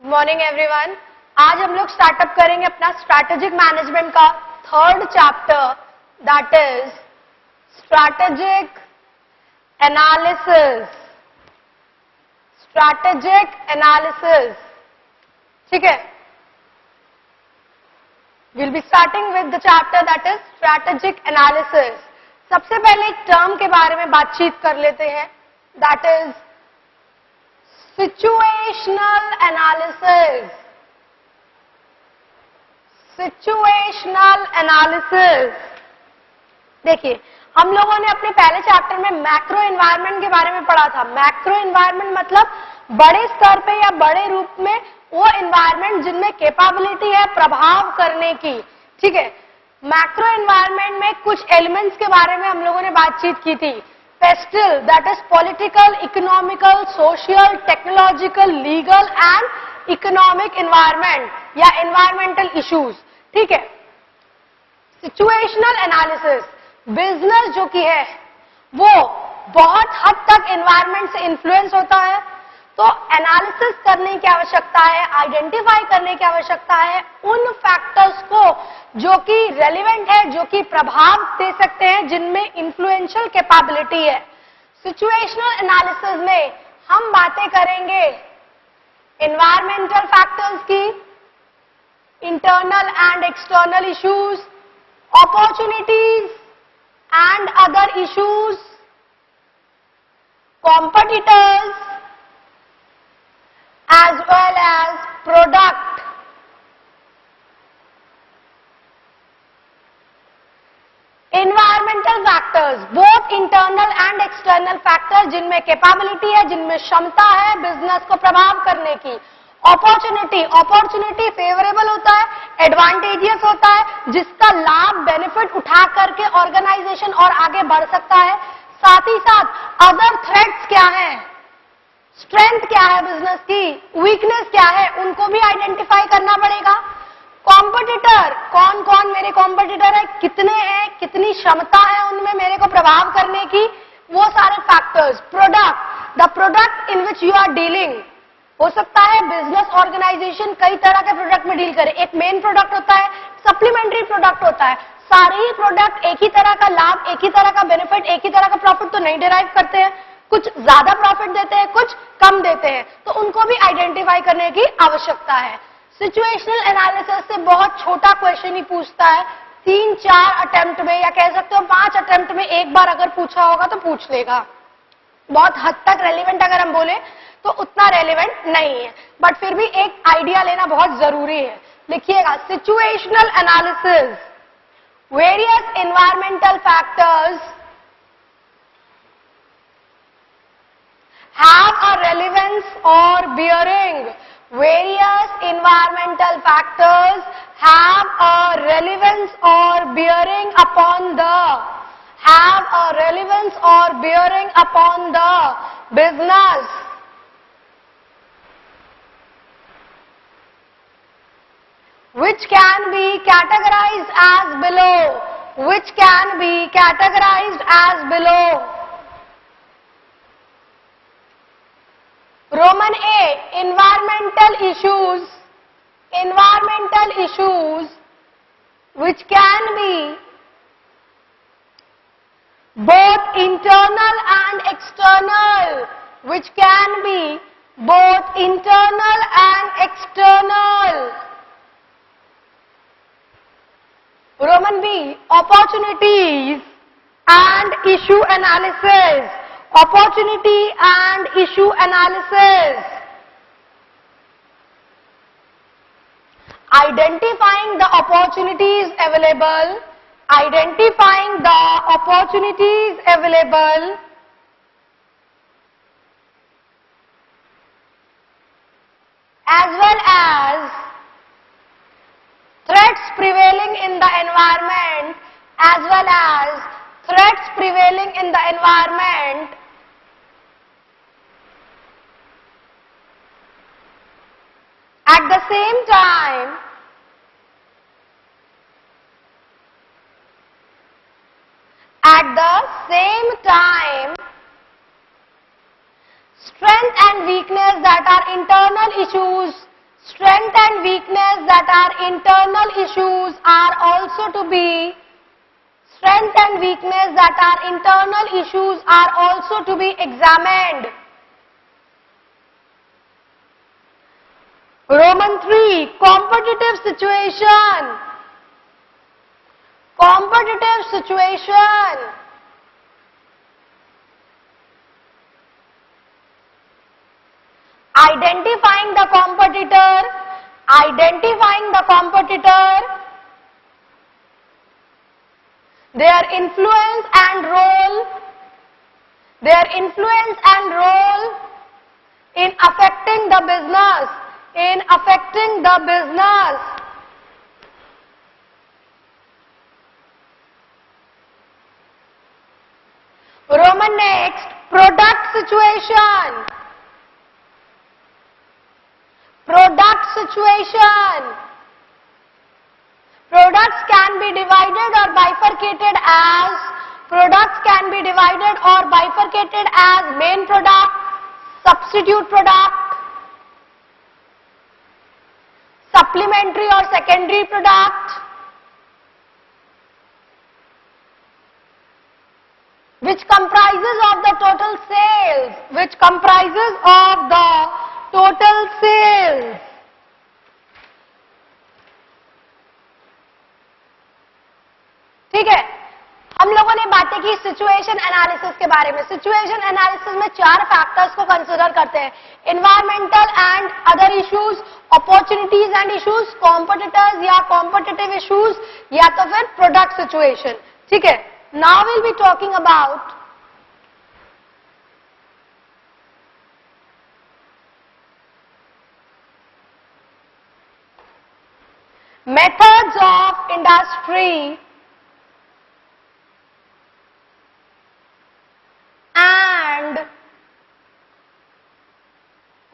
Morning everyone. आज हम लोग स्टार्टअप करेंगे अपना स्ट्रैटेजिक मैनेजमेंट का third chapter, that is strategic analysis. Strategic analysis, ठीक है। Will be starting with the chapter that is strategic analysis. सबसे पहले एक टर्म के बारे में बातचीत कर लेते हैं, that is situational analysis. Situational analysis, देखिए हम लोगों ने अपने पहले चैप्टर में मैक्रो एनवायरनमेंट के बारे में पढ़ा था। मैक्रो एनवायरनमेंट मतलब बड़े स्तर पे या बड़े रूप में वो एनवायरनमेंट जिनमें कैपेबिलिटी है प्रभाव करने की, ठीक है। मैक्रो एनवायरनमेंट में कुछ एलिमेंट्स के बारे में हम लोगों ने बातचीत की थी। Pastel, that is political, economical, social, technological, legal and economic environment या एनवायरमेंटल इश्यूज, ठीक है। सिचुएशनल एनालिसिस, बिजनेस जो कि है वो बहुत हद तक एनवायरनमेंट से इन्फ्लुएंस होता है, तो एनालिसिस करने की आवश्यकता है, आइडेंटिफाई करने की आवश्यकता है उन फैक्टर्स को जो कि रेलिवेंट है, जो कि प्रभाव दे सकते हैं, जिनमें इन्फ्लुएंशियल कैपेबिलिटी है। सिचुएशनल एनालिसिस में हम बातें करेंगे एनवायरमेंटल फैक्टर्स की, internal and external issues, opportunities and other issues, competitors as well as product। environmental factors, both internal and external factors, जिनमें कैपेबिलिटी है, जिनमें क्षमता है बिजनेस को प्रभाव करने की। अपॉर्चुनिटी फेवरेबल होता है, एडवांटेजियस होता है, जिसका लाभ बेनिफिट उठा करके ऑर्गेनाइजेशन और आगे बढ़ सकता है। साथ ही साथ अदर थ्रेट्स क्या हैं, स्ट्रेंथ क्या है बिजनेस की, वीकनेस क्या है, उनको भी आइडेंटिफाई करना पड़ेगा। कॉम्पिटिटर, कौन कौन मेरे कॉम्पिटिटर है, कितने हैं, कितनी क्षमता है उनमें मेरे को प्रभाव करने की, वो सारे factors. Product, the product in which you are dealing, हो सकता है बिजनेस ऑर्गेनाइजेशन कई तरह के प्रोडक्ट में डील करे। एक मेन प्रोडक्ट होता है, सप्लीमेंट्री प्रोडक्ट होता है। सारे ही प्रोडक्ट एक ही तरह का लाभ, एक ही तरह का बेनिफिट, एक ही तरह का प्रॉफिट तो नहीं डिराइव करते हैं, कुछ ज्यादा प्रॉफिट देते हैं, कुछ कम देते हैं, तो उनको भी आइडेंटिफाई करने की आवश्यकता है। सिचुएशनल एनालिसिस से बहुत छोटा क्वेश्चन ही पूछता है, 3-4 अटेम्प्ट में, या कह सकते हो 5 अटेम्प्ट में एक बार अगर पूछा होगा तो पूछ लेगा। बहुत हद तक रेलिवेंट अगर हम बोले तो उतना रेलिवेंट नहीं है, बट फिर भी एक आइडिया लेना बहुत जरूरी है। लिखिएगा, situational analysis, various environmental factors have a relevance or bearing. Various environmental factors have a relevance or bearing upon the business. Which can be categorized as below. Which can be categorized as below. Roman A, environmental issues which can be both internal and external, which can be both internal and external. Roman B, opportunities and issue analysis. Opportunity and issue analysis. Identifying the opportunities available, as well as threats prevailing in the environment, At the same time, strength and weakness that are internal issues strength and weakness that are internal issues are also to be Roman 3, competitive situation. Identifying the competitor, their influence and role in affecting the business. Roman next, product situation. Products can be divided or bifurcated as main product, substitute product, supplementary or secondary product, which comprises of the total sales. ठीक है, हम लोगों ने बातें की situation analysis के बारे में. सिचुएशन एनालिसिस में 4 फैक्टर्स को कंसीडर करते हैं: environmental and other issues, opportunities and issues, competitors या कॉम्पिटिटिव इश्यूज, या तो फिर प्रोडक्ट सिचुएशन. ठीक है, now will be talking about methods of industry and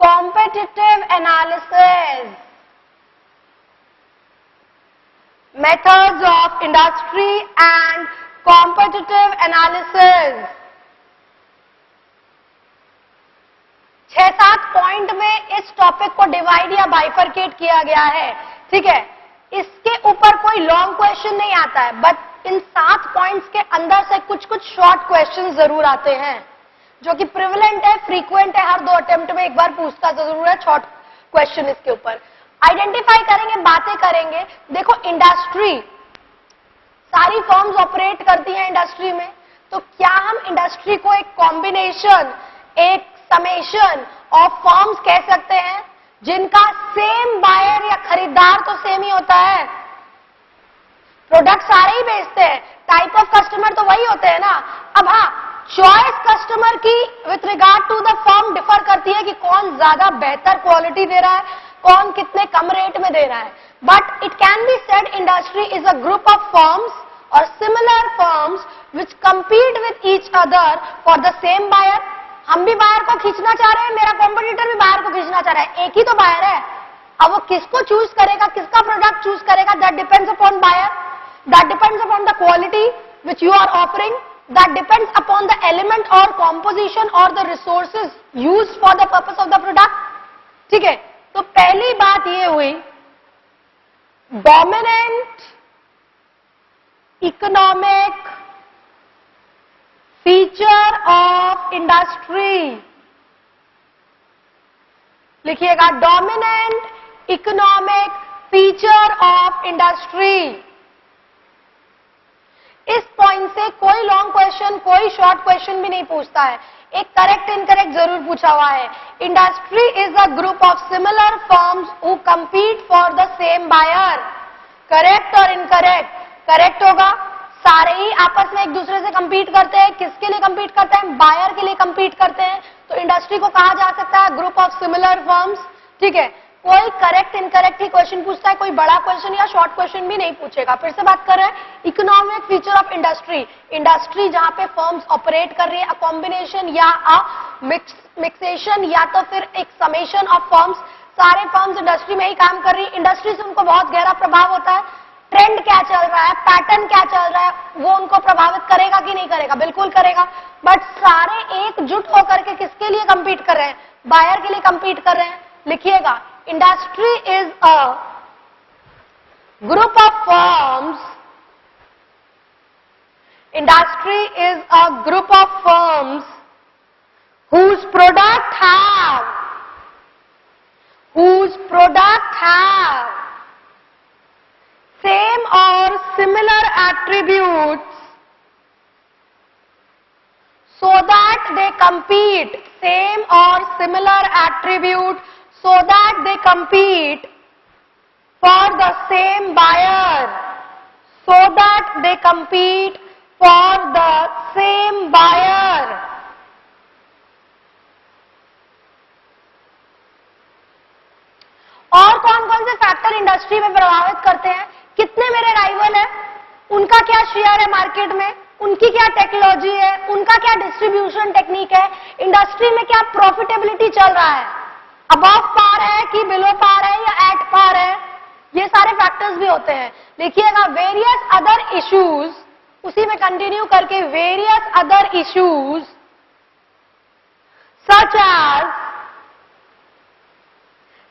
competitive analysis. Methods of industry and competitive analysis. 6-7 point में इस टॉपिक को divide या बाइफरकेट किया गया है. ठीक है, इसके ऊपर कोई लॉन्ग क्वेश्चन नहीं आता है, बट इन 7 पॉइंट्स के अंदर से कुछ शॉर्ट क्वेश्चन जरूर आते हैं, जो कि प्रिविलेंट है, फ्रीक्वेंट है, हर 2 अटेम्प्ट में एक बार पूछता जरूर है शॉर्ट क्वेश्चन. इसके ऊपर आइडेंटिफाई करेंगे, बातें करेंगे. देखो, इंडस्ट्री, सारी फर्म्स ऑपरेट करती हैं इंडस्ट्री में, तो क्या हम इंडस्ट्री को एक कॉम्बिनेशन, एक समेशन ऑफ फर्म्स कह सकते हैं जिनका सेम बायर या खरीदार तो सेम ही होता है, प्रोडक्ट सारे ही बेचते हैं, टाइप ऑफ कस्टमर तो वही होते हैं ना. अब हाँ, चॉइस कस्टमर की with regard to the firm differ करती है कि कौन ज्यादा बेहतर क्वालिटी दे रहा है, कौन कितने कम रेट में दे रहा है. But it can be said industry is a group of firms और similar firms which compete with each other for the same buyer. हम भी बायर को खींचना चाह रहे हैं, मेरा कॉम्पिटिटर भी बायर को खींचना चाह रहा है, एक ही तो बायर है. अब वो किसको चूज करेगा, किसका प्रोडक्ट चूज करेगा, that depends upon buyer, that depends upon the quality which you are offering, that depends upon the element और कॉम्पोजिशन और the resources used for the purpose of the product. ठीक है, तो पहली बात ये हुई dominant economic feature of industry. लिखिएगा, dominant economic feature of industry. इस पॉइंट से कोई लॉन्ग क्वेश्चन, कोई शॉर्ट क्वेश्चन भी नहीं पूछता है, एक करेक्ट इनकरेक्ट जरूर पूछा हुआ है. Industry is a group of similar firms who compete for the same buyer. Correct और इनकरेक्ट? करेक्ट होगा, सारे ही आपस में एक दूसरे से कंपीट करते हैं. किसके लिए कंपीट करते हैं? बायर के लिए कंपीट करते हैं. तो इंडस्ट्री को कहा जा सकता है ग्रुप ऑफ सिमिलर फर्म्स. ठीक है, कोई करेक्ट इनकरेक्ट ही क्वेश्चन पूछता है, कोई बड़ा क्वेश्चन या शॉर्ट क्वेश्चन भी नहीं पूछेगा. फिर से बात कर रहे हैं, economic feature of industry, industry जहां पे फर्म्स ऑपरेट कर रही है, अ कॉम्बिनेशन या अ मिक्सेशन या तो फिर एक समेशन ऑफ फर्म्स. सारे फर्म्स इंडस्ट्री में ही काम कर रही है, इंडस्ट्री से उनको बहुत गहरा प्रभाव होता है. ट्रेंड क्या चल रहा है, पैटर्न क्या चल रहा है, वो उनको प्रभावित करेगा कि नहीं करेगा? बिल्कुल करेगा. बट सारे एकजुट होकर के किसके लिए कंपीट कर रहे हैं? बायर के लिए कंपीट कर रहे हैं. लिखिएगा, industry is a group of firms, industry is a group of firms whose product have same or similar attributes so that they compete, same or similar attribute so that they compete for the same buyer, so that they compete for the same buyer. और कौन कौन से factor industry में प्रभावित करते हैं? कितने मेरे राइवल हैं, उनका क्या शेयर है मार्केट में, उनकी क्या टेक्नोलॉजी है, उनका क्या डिस्ट्रीब्यूशन टेक्निक है, इंडस्ट्री में क्या प्रॉफिटेबिलिटी चल रहा है, अबव पार है कि बिलो पार है या एट पार है, ये सारे फैक्टर्स भी होते हैं. लिखिएगा वेरियस अदर इश्यूज, उसी में कंटिन्यू करके various other issues such as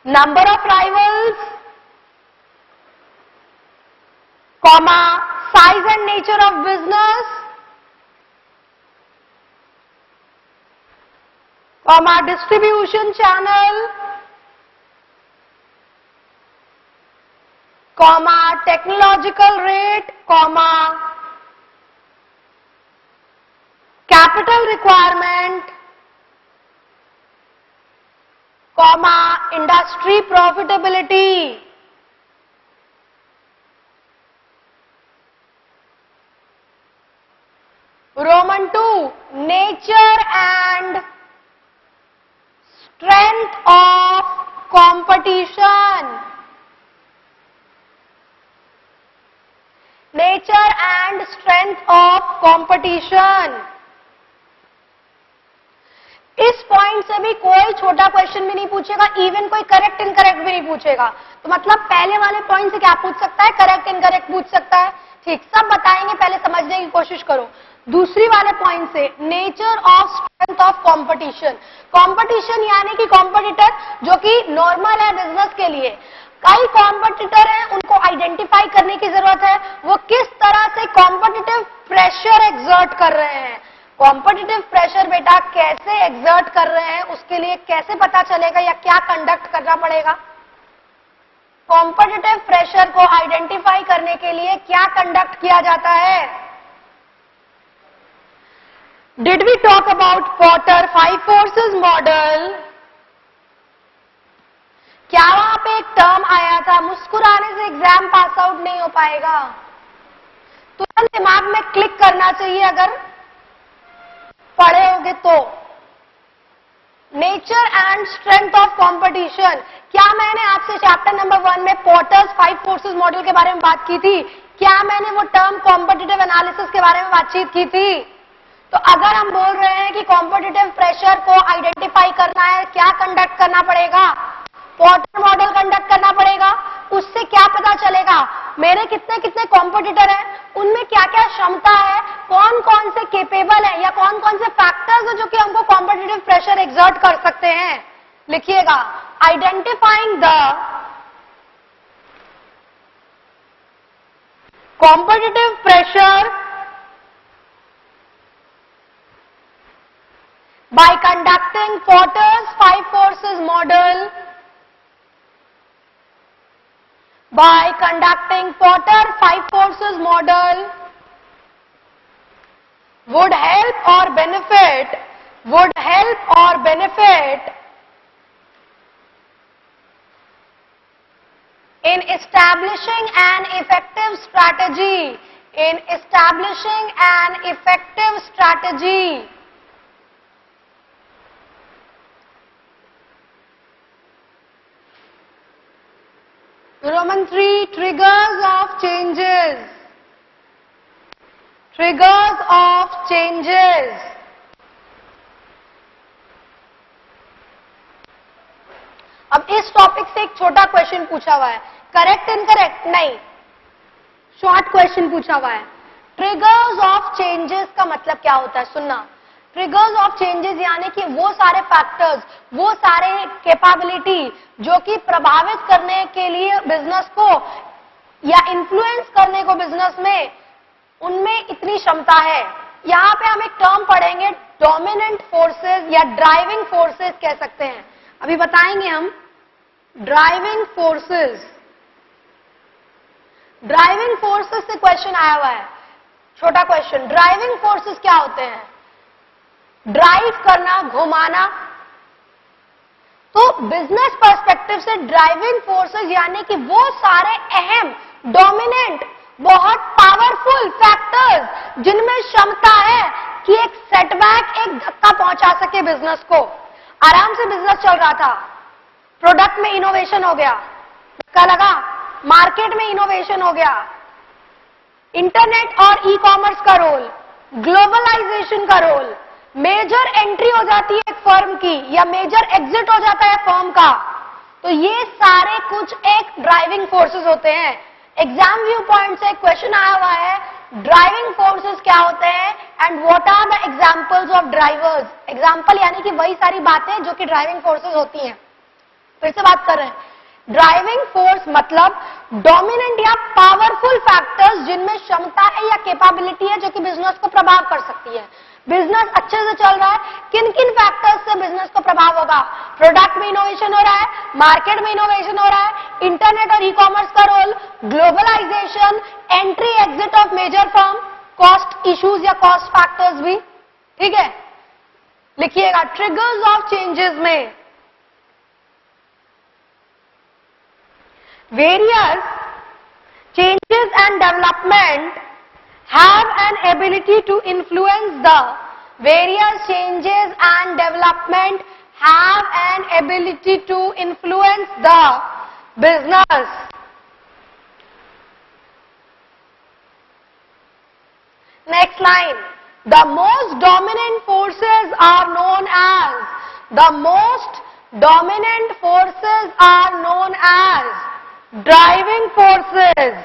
number of rivals, comma size and nature of business, comma distribution channel, comma technological rate, comma capital requirement, comma industry profitability. Roman 2, nature and strength of competition. Nature and strength of competition. इस point से भी कोई छोटा question भी नहीं पूछेगा, even कोई correct incorrect भी नहीं पूछेगा. तो मतलब पहले वाले पॉइंट से क्या पूछ सकता है? करेक्ट इनकरेक्ट पूछ सकता है. ठीक, सब बताएंगे, पहले समझने की कोशिश करो. दूसरी वाले पॉइंट से nature of strength of competition. Competition यानी कि कॉम्पिटिटर जो कि नॉर्मल है बिजनेस के लिए. कई कॉम्पिटिटर हैं, उनको आइडेंटिफाई करने की जरूरत है. वो किस तरह से कॉम्पिटिटिव प्रेशर एक्सर्ट कर रहे हैं. कॉम्पिटिटिव प्रेशर बेटा कैसे एक्सर्ट कर रहे हैं, उसके लिए कैसे पता चलेगा या क्या कंडक्ट करना पड़ेगा? कॉम्पिटिटिव प्रेशर को आइडेंटिफाई करने के लिए क्या कंडक्ट किया जाता है? Did we talk about Porter 5 forces model? क्या वहां पे एक टर्म आया था, मुस्कुराने से एग्जाम पास आउट नहीं हो पाएगा? तुरंत दिमाग में क्लिक करना चाहिए अगर पढ़े होगे तो. Nature and strength of competition. क्या मैंने आपसे चैप्टर नंबर 1 में पॉटर्स 5 फोर्सेस मॉडल के बारे में बात की थी? क्या मैंने वो टर्म कॉम्पिटिटिव एनालिसिस के बारे में बातचीत की थी? तो अगर हम बोल रहे हैं कि कॉम्पिटिटिव प्रेशर को आइडेंटिफाई करना है, क्या कंडक्ट करना पड़ेगा? पॉटर मॉडल कंडक्ट करना पड़ेगा. उससे क्या पता चलेगा मेरे कितने कितने कॉम्पिटिटर हैं, उनमें क्या क्या क्षमता है, कौन कौन से केपेबल है या कौन कौन से फैक्टर्स है जो कि हमको कॉम्पिटिटिव प्रेशर एक्सर्ट कर सकते हैं. लिखिएगा identifying the competitive pressure by conducting Porter's 5 forces model, by conducting Porter 5 forces model would help or benefit in establishing an effective strategy, Roman 3, triggers of changes. अब इस टॉपिक से एक छोटा question पूछा हुआ है, करेक्ट इनकरेक्ट नहीं, short question पूछा हुआ है. ट्रिगर्स ऑफ चेंजेस का मतलब क्या होता है? सुनना, ट्रिगर्स ऑफ चेंजेस यानी कि वो सारे फैक्टर्स, वो सारे कैपेबिलिटी जो कि प्रभावित करने के लिए बिजनेस को या इन्फ्लुएंस करने को बिजनेस में, उनमें इतनी क्षमता है। यहां पे हम एक टर्म पढ़ेंगे, डोमिनेंट फोर्सेस या ड्राइविंग फोर्सेस कह सकते हैं, अभी बताएंगे हम। ड्राइविंग फोर्सेस, ड्राइविंग फोर्सेस से क्वेश्चन आया हुआ है, छोटा क्वेश्चन। ड्राइविंग फोर्सेस क्या होते हैं? ड्राइव करना, घुमाना। तो बिजनेस पर्सपेक्टिव से ड्राइविंग फोर्सेस यानी कि वो सारे अहम, डोमिनेंट, बहुत पावरफुल फैक्टर्स जिनमें क्षमता है कि एक सेटबैक, एक धक्का पहुंचा सके बिजनेस को। आराम से बिजनेस चल रहा था, प्रोडक्ट में इनोवेशन हो गया, धक्का लगा, मार्केट में इनोवेशन हो गया, इंटरनेट और ई कॉमर्स का रोल, ग्लोबलाइजेशन का रोल, मेजर एंट्री हो जाती है एक फर्म की या मेजर एग्जिट हो जाता है फर्म का, तो ये सारे कुछ एक ड्राइविंग फोर्सेस होते हैं। एग्जाम व्यू पॉइंट से क्वेश्चन आया हुआ है, ड्राइविंग फोर्सेस क्या होते हैं and what are the examples of drivers. Example यानी कि वही सारी बातें जो कि ड्राइविंग फोर्सेस होती हैं। फिर से बात कर रहे हैं, ड्राइविंग फोर्स मतलब डोमिनेंट या पावरफुल फैक्टर्स जिनमें क्षमता है या कैपेबिलिटी है जो कि बिजनेस को प्रभाव कर सकती है। बिजनेस अच्छे से चल रहा है, किन किन फैक्टर्स से बिजनेस को प्रभाव होगा? प्रोडक्ट में इनोवेशन हो रहा है, मार्केट में इनोवेशन हो रहा है, इंटरनेट और ई कॉमर्स का role, globalisation, entry exit of major firm, cost issues या कॉस्ट फैक्टर्स भी। ठीक है, लिखिएगा ट्रिगर्स ऑफ चेंजेस में various changes and development have an ability to influence the various changes and development have an ability to influence the business. Next line, the most dominant forces are known as, the most dominant forces are known as driving forces.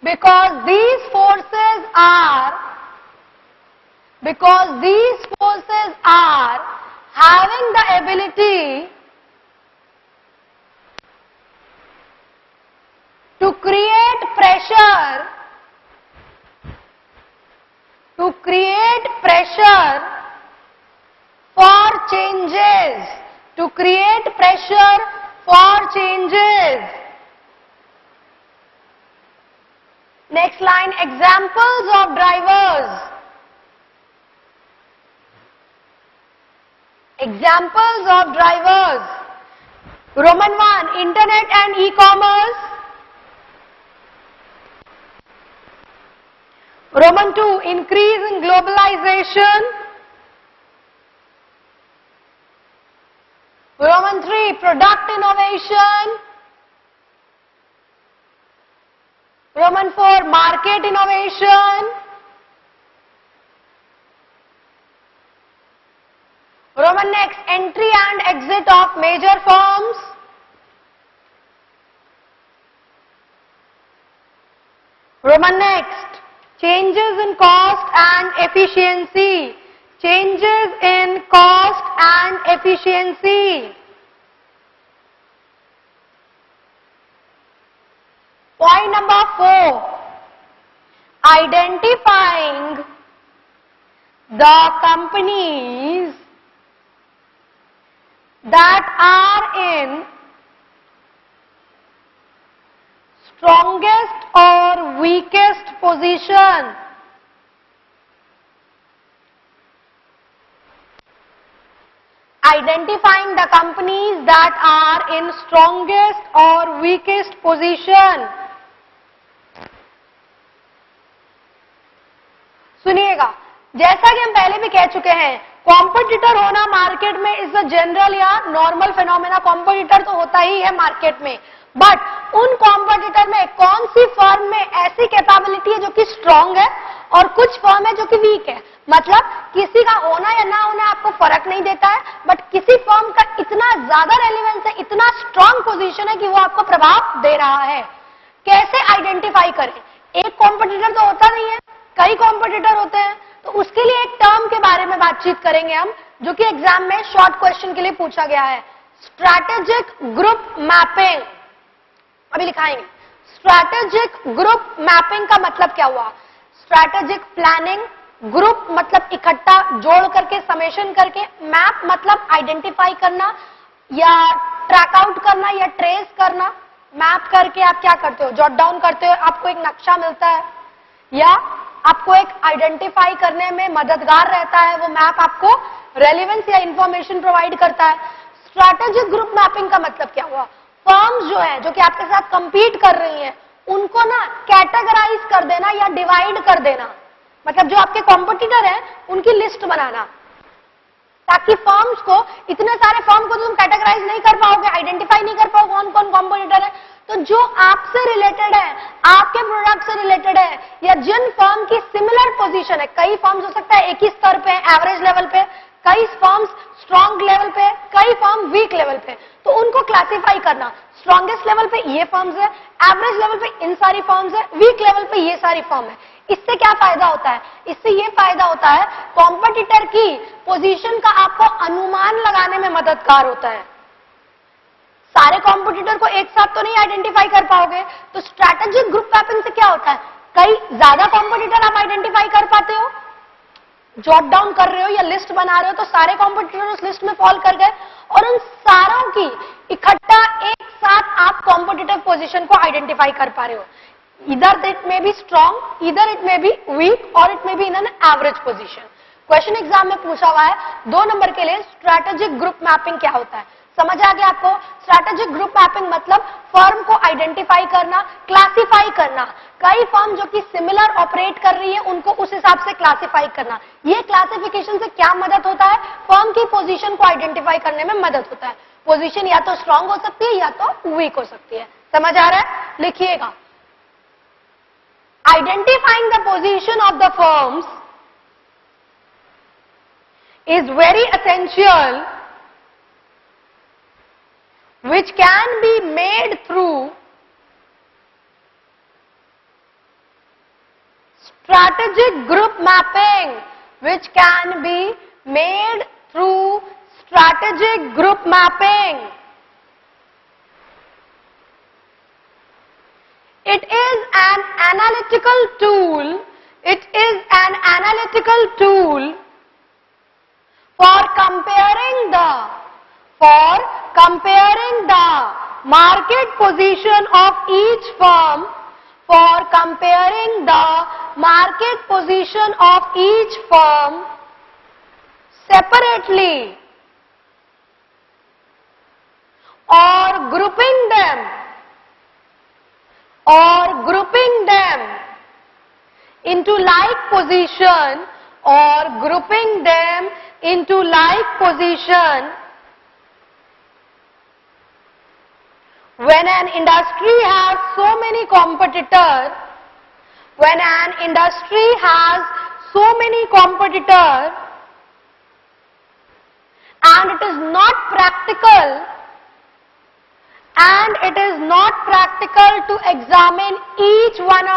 Because these forces are having the ability to create pressure, for changes, to create pressure for changes. Next line, examples of drivers. Examples of drivers. Roman 1, internet and e-commerce. Roman 2, increase in globalization. Roman 3, product innovation. Roman 4, market innovation. Roman next, entry and exit of major firms. Roman next, changes in cost and efficiency. Changes in cost and efficiency. Point number 4, identifying the companies that are in strongest or weakest position. Identifying the companies that are in strongest or weakest position. सुनिएगा, जैसा कि हम पहले भी कह चुके हैं, competitor होना मार्केट में इज अ जनरल या नॉर्मल फिनोमेना। कॉम्पिटिटर तो होता ही है मार्केट में, बट उन कॉम्पिटिटर में कौन सी फर्म में ऐसी कैपेबिलिटी है जो कि स्ट्रांग है और कुछ फर्म है जो कि वीक है। मतलब किसी का होना या ना होना आपको फर्क नहीं देता है, बट किसी फर्म का इतना ज्यादा रेलिवेंस है, इतना स्ट्रांग पोजीशन है कि वो आपको प्रभाव दे रहा है। कैसे आइडेंटिफाई करें, एक कॉम्पिटिटर तो होता नहीं है, कई कॉम्पिटिटर होते हैं। तो उसके लिए एक टर्म के बारे में बातचीत करेंगे हम, जो कि एग्जाम में शॉर्ट क्वेश्चन के लिए पूछा गया है, स्ट्रैटेजिक ग्रुप मैपिंग। अभी लिखाएंगे स्ट्रैटेजिक ग्रुप मैपिंग का मतलब क्या हुआ। स्ट्रैटेजिक प्लानिंग, ग्रुप मतलब इकट्ठा जोड़ करके समेशन करके, मैप मतलब आइडेंटिफाई करना या ट्रैक आउट करना या ट्रेस करना। मैप करके आप क्या करते हो, जॉट डाउन करते हो, आपको एक नक्शा मिलता है या आपको एक आइडेंटिफाई करने में मददगार रहता है, वो मैप आपको रेलेवेंस या इंफॉर्मेशन प्रोवाइड करता है। स्ट्रैटेजिक ग्रुप मैपिंग का मतलब क्या हुआ, फर्म्स जो है जो कि आपके साथ कंपीट कर रही हैं उनको ना कैटेगराइज कर देना या डिवाइड कर देना, मतलब जो आपके कॉम्पिटिटर हैं उनकी लिस्ट बनाना, ताकि फर्म्स को, इतने सारे फर्म को तो तुम कैटेगराइज नहीं कर पाओगे, आइडेंटिफाई नहीं कर पाओगे कौन कौन कॉम्पिटिटर है। तो जो आपसे रिलेटेड है, आपके प्रोडक्ट से रिलेटेड है, या जिन फर्म की सिमिलर पोजीशन है, कई फर्म्स हो सकता है एक ही स्तर पे, एवरेज लेवल पे, कई फर्म्स स्ट्रॉन्ग लेवल पे, कई फर्म वीक लेवल पे, तो उनको क्लासिफाई करना, स्ट्रॉन्गेस्ट लेवल पे ये फर्म्स है, एवरेज लेवल पे इन सारी फर्म्स है, वीक लेवल पे ये सारी फर्म है। इससे क्या फायदा होता है, इससे ये फायदा होता है कॉम्पिटिटर की पोजीशन का आपको अनुमान लगाने में मददगार होता है। सारे कॉम्पिटिटर को एक साथ तो नहीं आइडेंटिफाई कर पाओगे, तो स्ट्रैटेजिक ग्रुप मैपिंग से क्या होता है, कई ज्यादा कॉम्पिटिटर आप आइडेंटिफाई कर पाते हो, जॉट डाउन कर रहे हो या लिस्ट बना रहे हो, तो सारे कॉम्पिटिटर उस लिस्ट में फॉल कर गए और उन सारों की इकट्ठा एक साथ आप कॉम्पिटिटिव पोजीशन को आइडेंटिफाई कर पा रहे हो। इधर इट मे बी स्ट्रॉन्ग, इधर इट मे बी वीक, और it may be in an average position. Question exam में पूछा हुआ है 2 नंबर के लिए, स्ट्रैटेजिक ग्रुप मैपिंग क्या होता है, समझ आ गया आपको। स्ट्रैटेजिक ग्रुप मैपिंग मतलब फर्म को आइडेंटिफाई करना, क्लासिफाई करना, कई फर्म जो कि सिमिलर ऑपरेट कर रही है उनको उस हिसाब से क्लासिफाई करना। ये क्लासिफिकेशन से क्या मदद होता है, फर्म की पोजीशन को आइडेंटिफाई करने में मदद होता है। पोजीशन या तो स्ट्रांग हो सकती है या तो वीक हो सकती है, समझ आ रहा है, लिखिएगा। Identifying the position of the firms is very essential, which can be made through strategic group mapping, which can be made through strategic group mapping. It is an analytical tool. It is an analytical tool for comparing the market position of each firm, for comparing the market position of each firm separately or grouping them into like position when an industry has so many competitors, and it is not practical to examine each one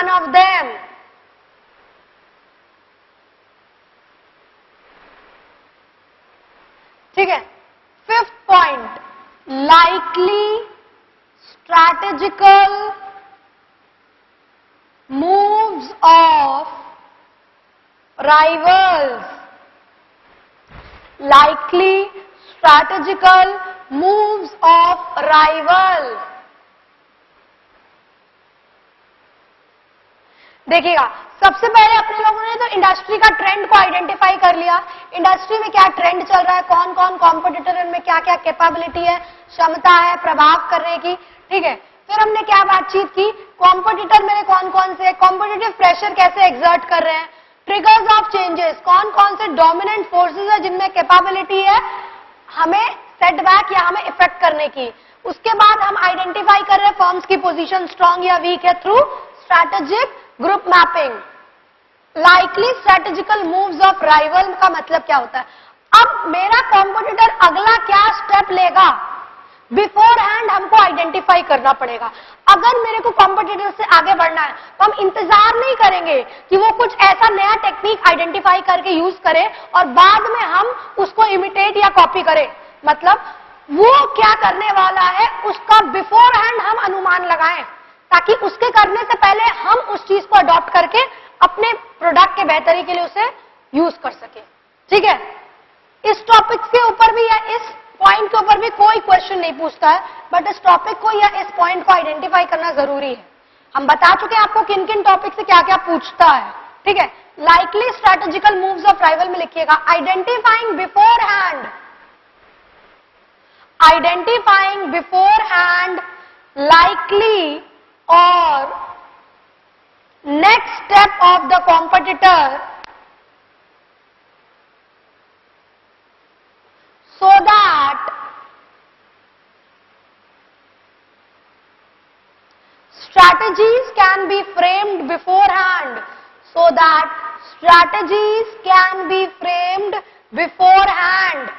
of them, ठीक है। 5th point, likely strategical moves of rivals. Likely strategical moves of rival. देखिएगा, सबसे पहले अपने लोगों ने तो industry का ट्रेंड को आइडेंटिफाई कर लिया, इंडस्ट्री में क्या ट्रेंड चल रहा है, कौन कौन कॉम्पिटिटर में क्या क्या कैपेबिलिटी है, क्षमता है प्रभाव करने की, ठीक है। फिर हमने क्या बातचीत की, कॉम्पिटिटर मेरे कौन कौन से, कॉम्पिटिटिव प्रेशर कैसे एग्जर्ट कर रहे हैं, ट्रिगर्स ऑफ चेंजेस, कौन कौन से डोमिनेंट फोर्सेस है जिनमें कैपेबिलिटी है हमें सेटबैक या हमें इफेक्ट करने की। उसके बाद हम आइडेंटिफाई कर रहे हैं फर्म्स की पोजीशन स्ट्रांग या वीक है through strategic group mapping. Likely strategical moves of rival का मतलब क्या होता है, अब मेरा कॉम्पिटिटर अगला क्या स्टेप लेगा, बिफोर हैंड हमको आइडेंटिफाई करना पड़ेगा। अगर मेरे को कॉम्पिटिटर से आगे बढ़ना है तो हम इंतजार नहीं करेंगे कि वो कुछ ऐसा नया टेक्निक आइडेंटिफाई करके यूज करे और बाद में हम उसको इमिटेट या कॉपी करें। मतलब वो क्या करने वाला है उसका बिफोर हैंड हम अनुमान लगाएं, ताकि उसके करने से पहले हम उस चीज को अडॉप्ट करके अपने प्रोडक्ट के बेहतरी के लिए उसे यूज कर सके। ठीक है, इस टॉपिक के ऊपर भी या इस पॉइंट के ऊपर भी कोई क्वेश्चन नहीं पूछता है, बट इस टॉपिक को या इस पॉइंट को आइडेंटिफाई करना जरूरी है। हम बता चुके हैं आपको किन किन टॉपिक से क्या क्या पूछता है। ठीक है, likely strategical moves of rival में लिखिएगा, identifying before hand, identifying before hand likely or next step of the competitor so that strategies can be framed beforehand, so that strategies can be framed beforehand.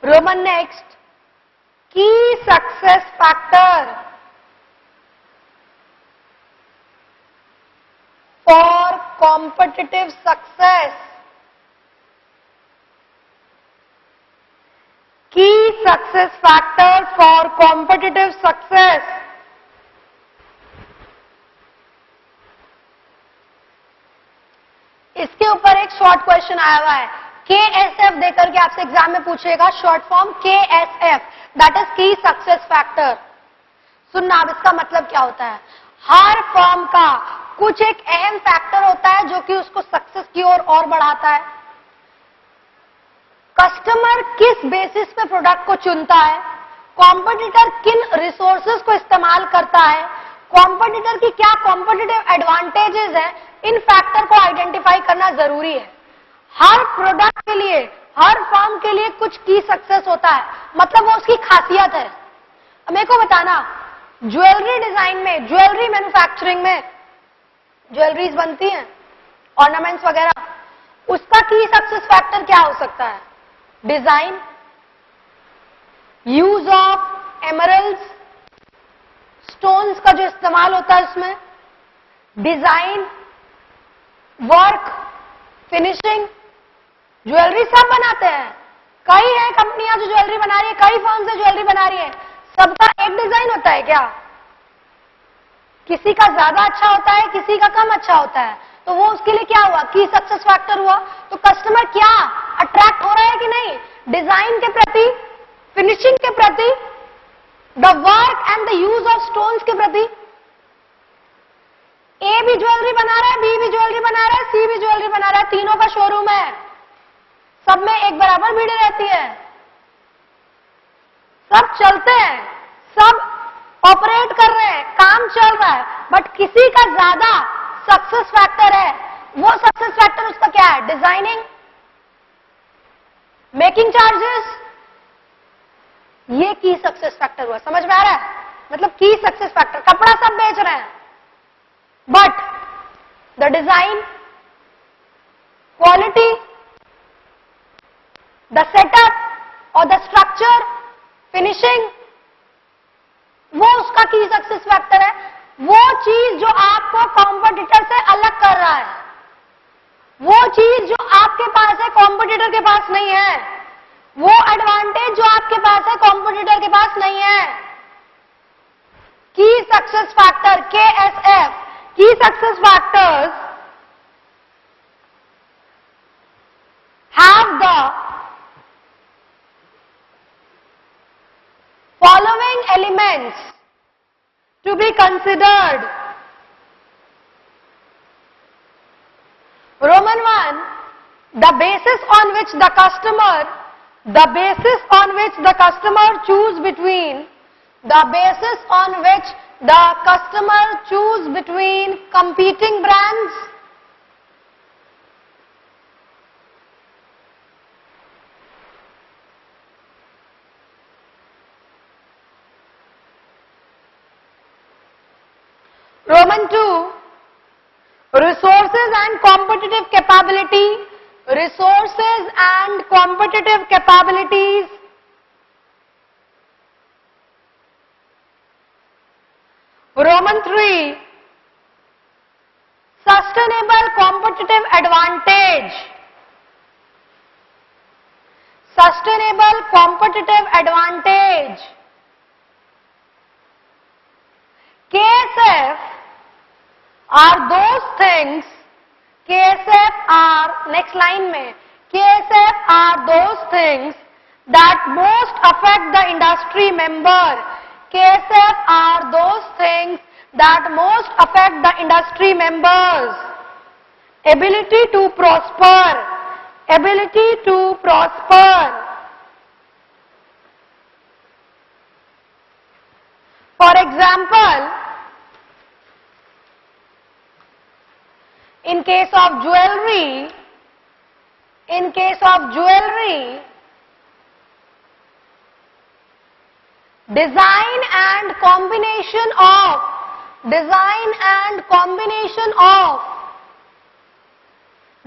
Roman next, key success factor for competitive success. Key success factor for competitive success. इसके ऊपर एक short question आया हुआ है, KSF देकर के आपसे exam में पूछेगा, short form KSF, that is की सक्सेस फैक्टर। सुनना, अब इसका मतलब क्या होता है, हर फर्म का कुछ एक अहम फैक्टर होता है जो कि उसको सक्सेस की ओर और बढ़ाता है। कस्टमर किस बेसिस पे प्रोडक्ट को चुनता है, कॉम्पिटिटर किन रिसोर्सेज को इस्तेमाल करता है, कॉम्पिटिटर की क्या कॉम्पिटिटिव एडवांटेजेस है, इन फैक्टर को आइडेंटिफाई करना जरूरी है। हर प्रोडक्ट के लिए, हर फर्म के लिए कुछ की सक्सेस होता है, मतलब वो उसकी खासियत है। अब मेरे को बताना, ज्वेलरी डिजाइन में, ज्वेलरी मैन्युफैक्चरिंग में ज्वेलरीज बनती हैं, ऑर्नामेंट्स वगैरह, उसका की सक्सेस फैक्टर क्या हो सकता है, design, use of emeralds, stones का जो इस्तेमाल होता है उसमें, डिजाइन, वर्क, फिनिशिंग। ज्वेलरी सब बनाते हैं, कई है कंपनियां जो ज्वेलरी बना रही है, कई फर्म से ज्वेलरी बना रही है, सबका एक डिजाइन होता है क्या, किसी का ज्यादा अच्छा होता है, किसी का कम अच्छा होता है, तो वो उसके लिए क्या हुआ, की सक्सेस फैक्टर हुआ। तो कस्टमर क्या अट्रैक्ट हो रहा है कि नहीं, डिजाइन के प्रति, फिनिशिंग के प्रति, the work and the use of stones के प्रति। ए भी ज्वेलरी बना रहा है, बी भी ज्वेलरी बना रहा है, सी भी ज्वेलरी बना रहा है, तीनों का शोरूम है, सब में एक बराबर भीड़ रहती है, सब चलते हैं, सब ऑपरेट कर रहे हैं, काम चल रहा है, बट किसी का ज्यादा सक्सेस फैक्टर है, वो सक्सेस फैक्टर उसका क्या है, डिजाइनिंग, मेकिंग चार्जेस, ये की सक्सेस फैक्टर हुआ। समझ में आ रहा है, मतलब की सक्सेस फैक्टर, कपड़ा सब बेच रहे हैं, but the design, quality, the setup और द स्ट्रक्चर, फिनिशिंग, वो उसका की सक्सेस फैक्टर है। वो चीज जो आपको कॉम्पिटिटर से अलग कर रहा है, वो चीज जो आपके पास है कॉम्पिटिटर के पास नहीं है, वो एडवांटेज जो आपके पास है कॉम्पिटिटर के पास नहीं है। की सक्सेस फैक्टर, KSF, की success factors have the following elements to be considered. Roman 1, the basis on which the customer choose between, the basis on which the customer choose between competing brands, Roman 2, resources and competitive capability, resources and competitive capabilities. Roman 3, sustainable competitive advantage. Sustainable competitive advantage. KSF are those things, KSF are, next line mein, KSF are those things that most affect the industry member. KSF are those things that most affect the industry members. Ability to prosper. Ability to prosper. For example, in case of jewelry, design and combination of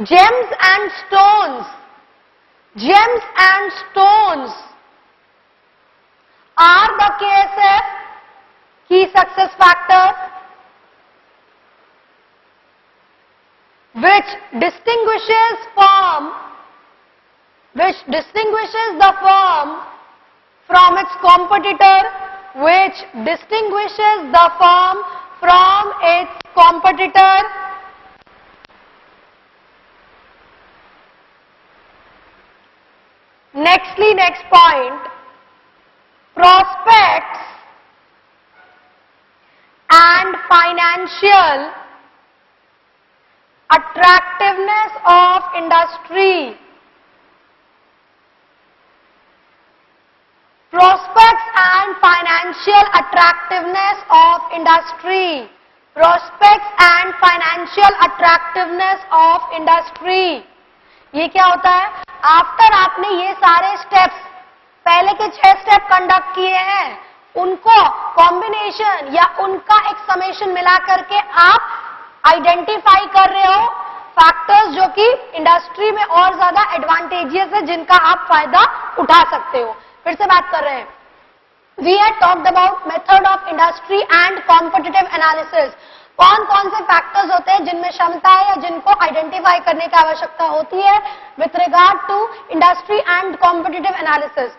gems and stones are the KSF key success factors, which distinguishes the firm from its competitor, Next point, prospects and financial attractiveness of industry. Prospects and financial attractiveness of industry. Prospects and financial attractiveness of industry. ये क्या होता है? After आपने ये सारे steps, पहले के 6 step conduct किए हैं, उनको कॉम्बिनेशन या उनका एक समेशन मिला करके आप आइडेंटिफाई कर रहे हो फैक्टर्स जो कि इंडस्ट्री में और ज्यादा एडवांटेजियस है, जिनका आप फायदा उठा सकते हो. फिर से बात कर रहे हैं. We had talked about method of industry and competitive analysis. कौन कौन से फैक्टर्स होते हैं जिनमें क्षमता है या जिनको आइडेंटिफाई करने की आवश्यकता होती है with regard to industry and competitive analysis.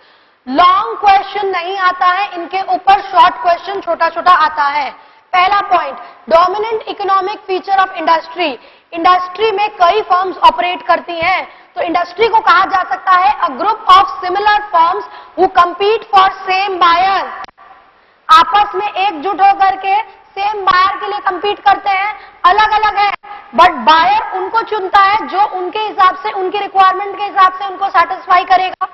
Long question नहीं आता है, इनके ऊपर शॉर्ट क्वेश्चन छोटा छोटा आता है. पहला point, dominant economic feature of industry. Industry में कई फर्म्स ऑपरेट करती हैं, तो इंडस्ट्री को कहा जा सकता है a group of similar firms who compete for same buyer. आपस में एकजुट होकर के सेम बायर के लिए कंपीट करते हैं, अलग अलग है, बट बायर उनको चुनता है जो उनके हिसाब से, उनकी रिक्वायरमेंट के हिसाब से उनको सेटिस्फाई करेगा.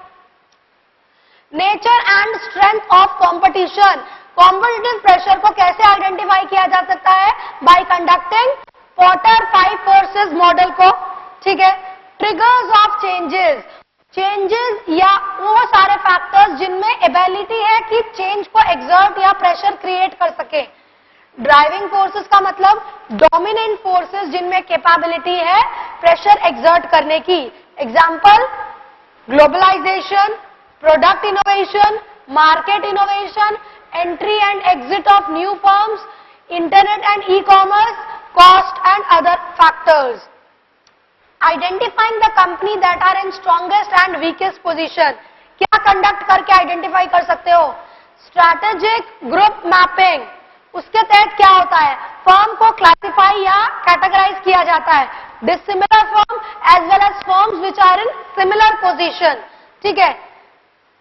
Nature and strength of competition. Competitive pressure को कैसे आइडेंटिफाई किया जा सकता है? Bye conducting porter 5 forces model को. ठीक है. ट्रिगर्स ऑफ चेंजेस या वो सारे फैक्टर्स जिनमें एबिलिटी है कि चेंज को एक्सर्ट या प्रेशर क्रिएट कर सके. ड्राइविंग फोर्सेस का मतलब डोमिनेंट फोर्सेस जिनमें कैपेबिलिटी है प्रेशर एक्सर्ट करने की. Example, globalisation, product innovation, market innovation, entry and exit of new firms, internet and e commerce, cost and other factors. Identifying the company that are in strongest and weakest position. क्या conduct करके identify कर सकते हो? Strategic group mapping. उसके तहत क्या होता है? फर्म को क्लासिफाई या कैटेगराइज किया जाता है. Dissimilar firm as well as firms which are in similar position. ठीक है.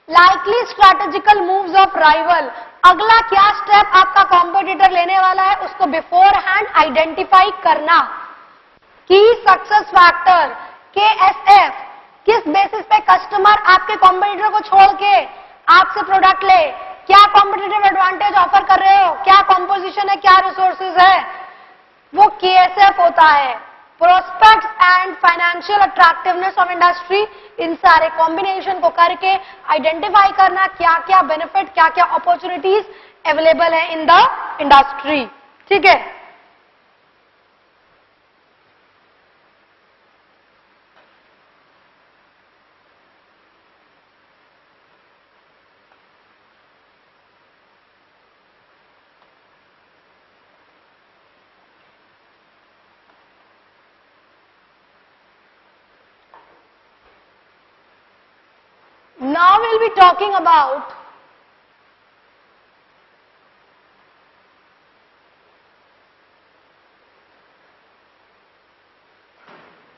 Likely strategical moves of rival. अगला क्या स्टेप आपका कॉम्पिटिटर लेने वाला है उसको बिफोर हैंड आइडेंटिफाई करना. की सक्सेस फैक्टर KSF. किस बेसिस पे कस्टमर आपके कॉम्पिटिटर को छोड़ के आपसे प्रोडक्ट ले? क्या कॉम्पिटिटिव एडवांटेज ऑफर कर रहे हो? क्या कॉम्पोजिशन है? क्या रिसोर्सेज है? वो KSF होता है. Prospects and financial attractiveness of industry. इन सारे कॉम्बिनेशन को करके आइडेंटिफाई करना क्या क्या बेनिफिट, क्या क्या अपॉर्चुनिटीज अवेलेबल है इन द इंडस्ट्री. ठीक है. will be talking about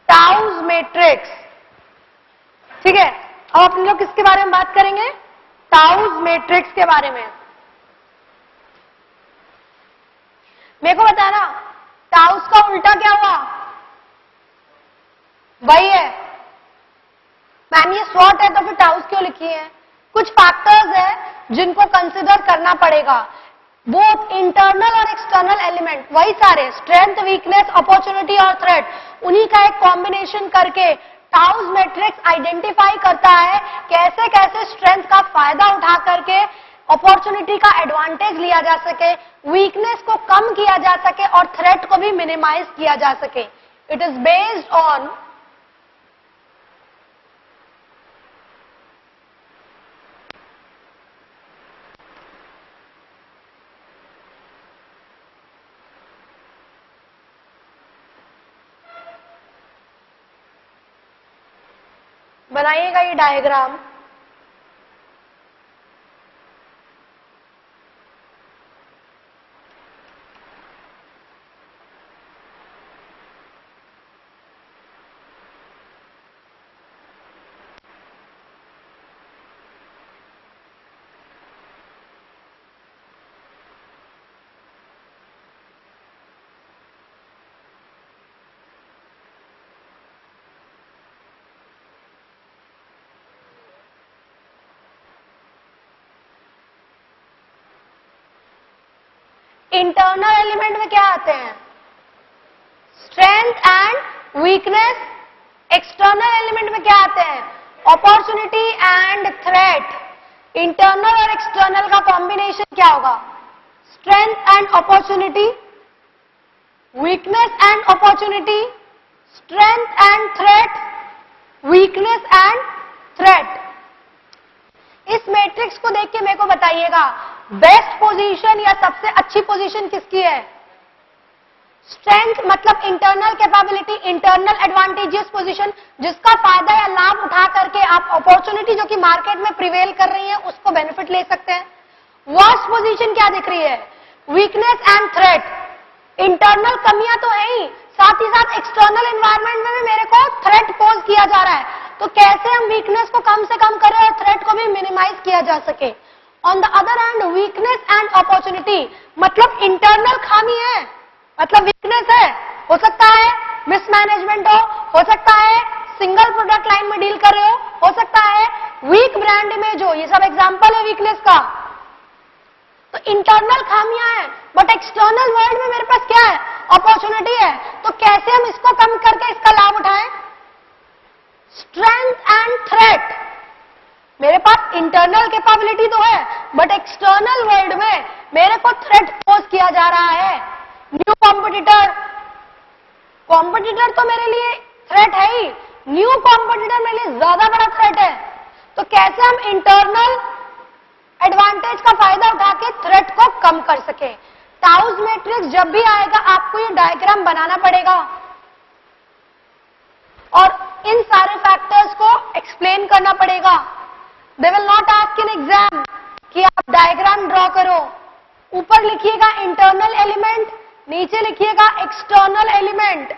TOWS matrix. ठीक है, अब अपन लोग किसके बारे में बात करेंगे? टाउज मैट्रिक्स के बारे में। मेरे को बताना, टाउज का उल्टा क्या हुआ? वही है। मैम ये स्वॉट है तो फिर टाउज क्यों लिखी है? कुछ फैक्टर्स है जिनको कंसिडर करना पड़ेगा, बोथ इंटरनल और एक्सटर्नल एलिमेंट, वही सारे स्ट्रेंथ, वीकनेस, अपॉर्चुनिटी और थ्रेट, उन्हीं का एक कॉम्बिनेशन करके टाउज मैट्रिक्स आइडेंटिफाई करता है कैसे कैसे स्ट्रेंथ का फायदा उठा करके अपॉर्चुनिटी का एडवांटेज लिया जा सके, वीकनेस को कम किया जा सके और थ्रेट को भी मिनिमाइज किया जा सके। इट इज बेस्ड ऑन बनाइएगा ये डायग्राम। इंटरनल एलिमेंट में क्या आते हैं? Strength and weakness. External element में क्या आते हैं? Opportunity and threat. इंटरनल और एक्सटर्नल का कॉम्बिनेशन क्या होगा? Strength and opportunity, weakness and opportunity, strength and threat, weakness and threat. इस मैट्रिक्स को देख के मेरे को बताइएगा बेस्ट पोजीशन या सबसे अच्छी पोजीशन किसकी है? स्ट्रेंथ मतलब internal capability, internal advantageous position, जिसका फायदा या लाभ उठा करके आप अपॉर्चुनिटी जो कि मार्केट में प्रिवेल कर रही है उसको बेनिफिट ले सकते हैं। वर्स्ट पोजीशन क्या दिख रही है? Weakness and threat. इंटरनल कमियां तो है ही, साथ ही साथ एक्सटर्नल एनवायरनमेंट में भी मेरे को थ्रेट पोज किया जा रहा है, तो कैसे हम वीकनेस को कम से कम करें और थ्रेट को भी मिनिमाइज किया जा सके। On the other hand weakness and opportunity मतलब इंटरनल खामी है, मतलब वीकनेस है, हो सकता है मिसमैनेजमेंट हो सकता है सिंगल प्रोडक्ट लाइन में डील कर रहे हो सकता है वीक ब्रांड इमेज हो, ये सब एग्जांपल है वीकनेस का। तो इंटरनल खामियां हैं, बट एक्सटर्नल वर्ल्ड में मेरे पास क्या है? अपॉर्चुनिटी है। तो कैसे हम इसको कम करके इसका लाभ उठाएं? Strength and threat. मेरे पास इंटरनल कैपेबिलिटी तो है, बट एक्सटर्नल वर्ल्ड में मेरे को थ्रेट पोज किया जा रहा है। न्यू कॉम्पिटिटर, कॉम्पिटिटर तो मेरे लिए थ्रेट है ही, न्यू कॉम्पिटिटर मेरे लिए ज्यादा बड़ा थ्रेट है। तो कैसे हम इंटरनल एडवांटेज का फायदा उठा के थ्रेट को कम कर सके? टाउज मैट्रिक्स जब भी आएगा आपको ये डायग्राम बनाना पड़ेगा और इन सारे फैक्टर्स को एक्सप्लेन करना पड़ेगा। They will not ask in exam कि आप डायग्राम ड्रॉ करो, ऊपर लिखिएगा इंटरनल एलिमेंट, नीचे लिखिएगा external element,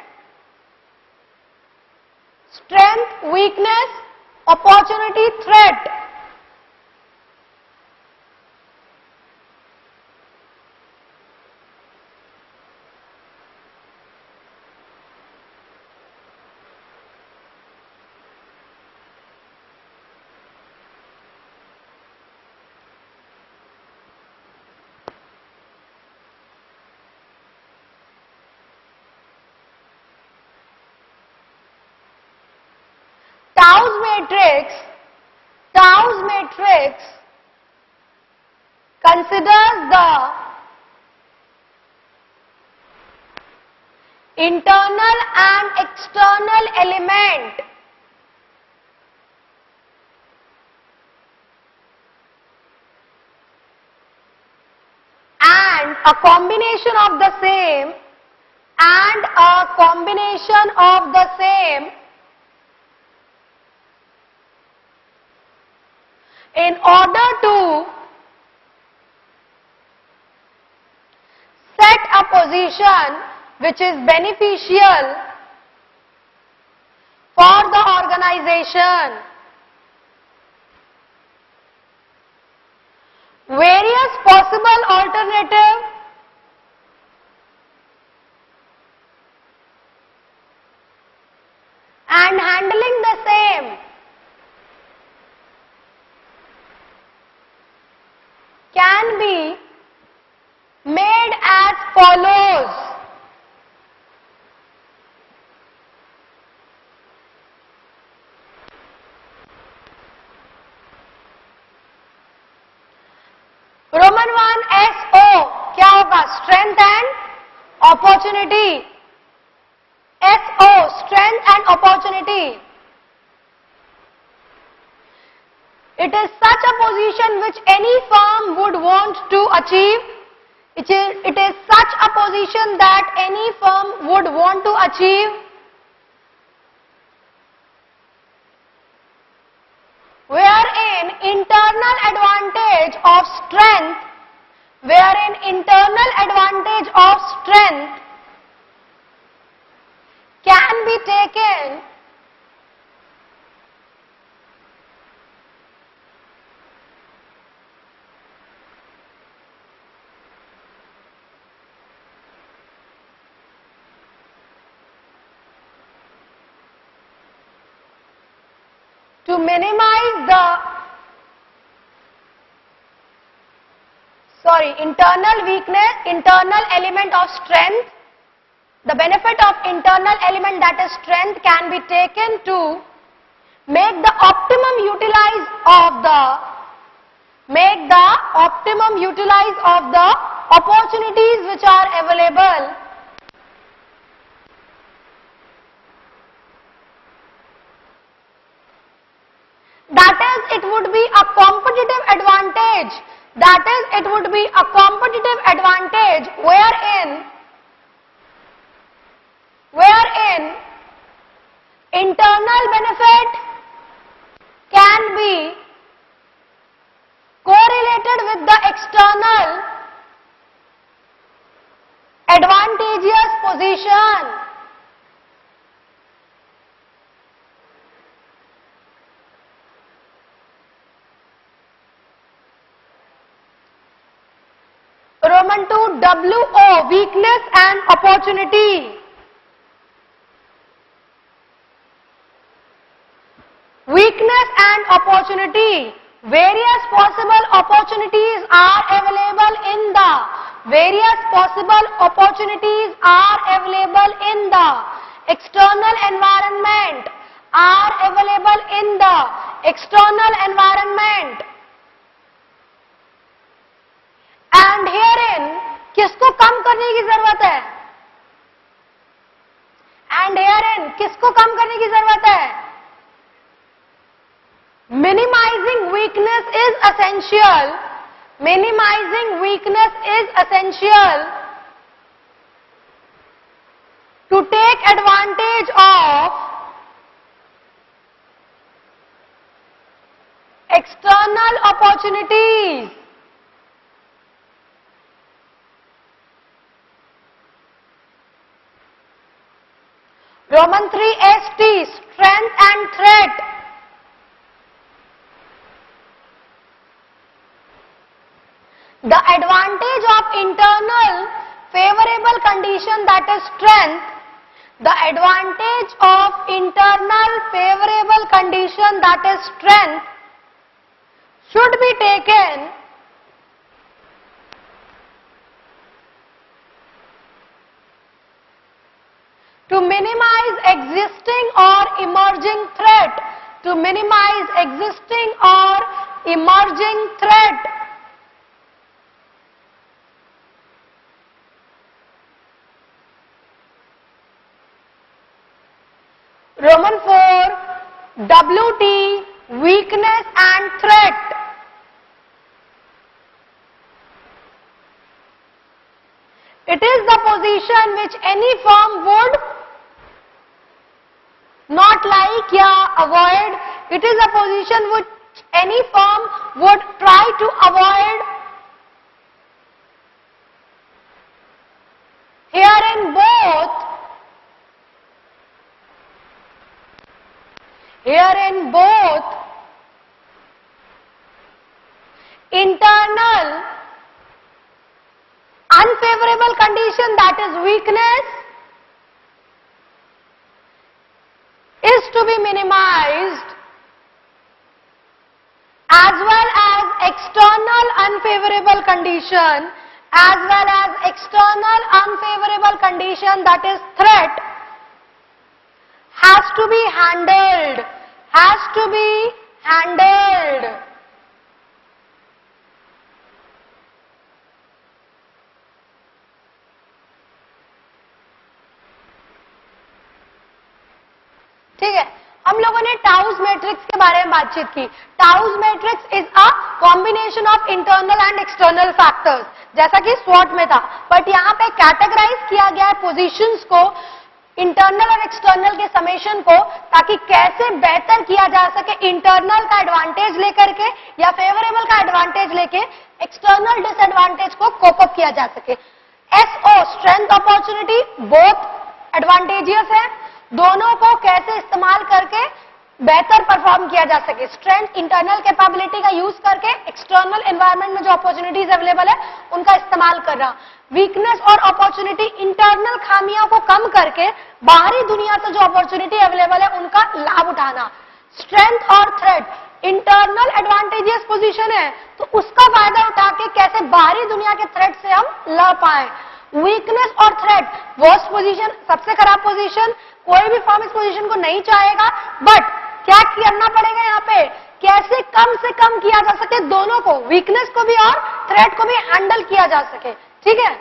strength, weakness, opportunity, threat. Tau's matrix considers the internal and external element and a combination of the same in order to set a position which is beneficial for the organization. Various possible alternatives and handling the same can be made as follows. Roman 1 SO क्या होगा? Strength and opportunity. SO strength and opportunity. It is such a position which any firm would want to achieve. It is such a position that any firm would want to achieve, wherein internal advantage of strength, can be taken to minimize the internal weakness, internal element of strength. The benefit of internal element, that is strength, can be taken to make the optimum utilize of the opportunities which are available. That is, it would be a competitive advantage. Wherein internal benefit can be correlated with the external advantageous position. Roman 2 WO, weakness and opportunity. Weakness and opportunity. Various possible opportunities are available in the external environment. And herein किसको कम करने की जरूरत है? Minimizing weakness is essential to take advantage of external opportunities. Roman 3 ST, strength and threat. The advantage of internal favorable condition, that is strength, should be taken to minimize existing or emerging threat. Roman 4 WT, weakness and threat. It is the position which any firm would not like या avoid. It is a position any firm would try to avoid herein both internal unfavorable condition, that is weakness, is to be minimized, as well as external unfavorable condition, that is threat, has to be handled. ठीक है, हम लोगों ने टाउस matrix के बारे में बातचीत की. TOWS matrix is a combination of internal and external factors, जैसा कि स्वॉट में था, बट यहां पे कैटेगराइज किया गया है पोजीशंस को, इंटरनल और एक्सटर्नल के समेशन को, ताकि कैसे बेहतर किया जा सके इंटरनल का एडवांटेज लेकर के या फेवरेबल का एडवांटेज लेके एक्सटर्नल डिसएडवांटेज को कोप अप किया जा सके. SO strength opportunity both advantageous है, दोनों को कैसे इस्तेमाल करके बेहतर परफॉर्म किया जा सके. स्ट्रेंथ इंटरनल कैपेबिलिटी का यूज करके एक्सटर्नल एनवायरनमेंट में जो अपॉर्चुनिटीज अवेलेबल है उनका इस्तेमाल कर रहा. वीकनेस और अपॉर्चुनिटी इंटरनल खामियों को कम करके बाहरी दुनिया से जो अपॉर्चुनिटी अवेलेबल है उनका लाभ उठाना. स्ट्रेंथ और थ्रेट इंटरनल एडवांटेजियस पोजीशन है तो उसका फायदा उठा के कैसे बाहरी दुनिया के थ्रेट से हम लड़ पाए. वीकनेस और थ्रेट वर्स्ट पोजीशन, सबसे खराब पोजीशन, कोई भी फर्म इस पोजीशन को नहीं चाहेगा, बट क्या करना पड़ेगा यहाँ पे, कैसे कम से कम किया जा सके, दोनों को, वीकनेस को भी और थ्रेट को भी हैंडल किया जा सके. ठीक है,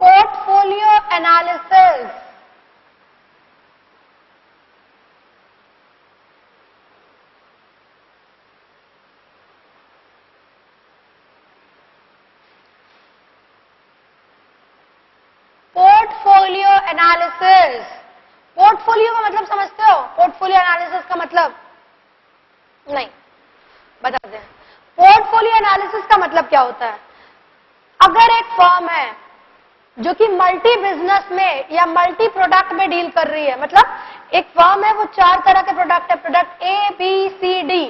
portfolio analysis. Portfolio analysis, portfolio का मतलब समझते हो? पोर्टफोलियो एनालिसिस का मतलब नहीं, बता दें. पोर्टफोलियो एनालिसिस का मतलब क्या होता है? अगर एक फर्म है जो कि मल्टी बिजनेस में या मल्टी प्रोडक्ट में डील कर रही है, मतलब एक फर्म है, वो 4 तरह के प्रोडक्ट है, product A B C D,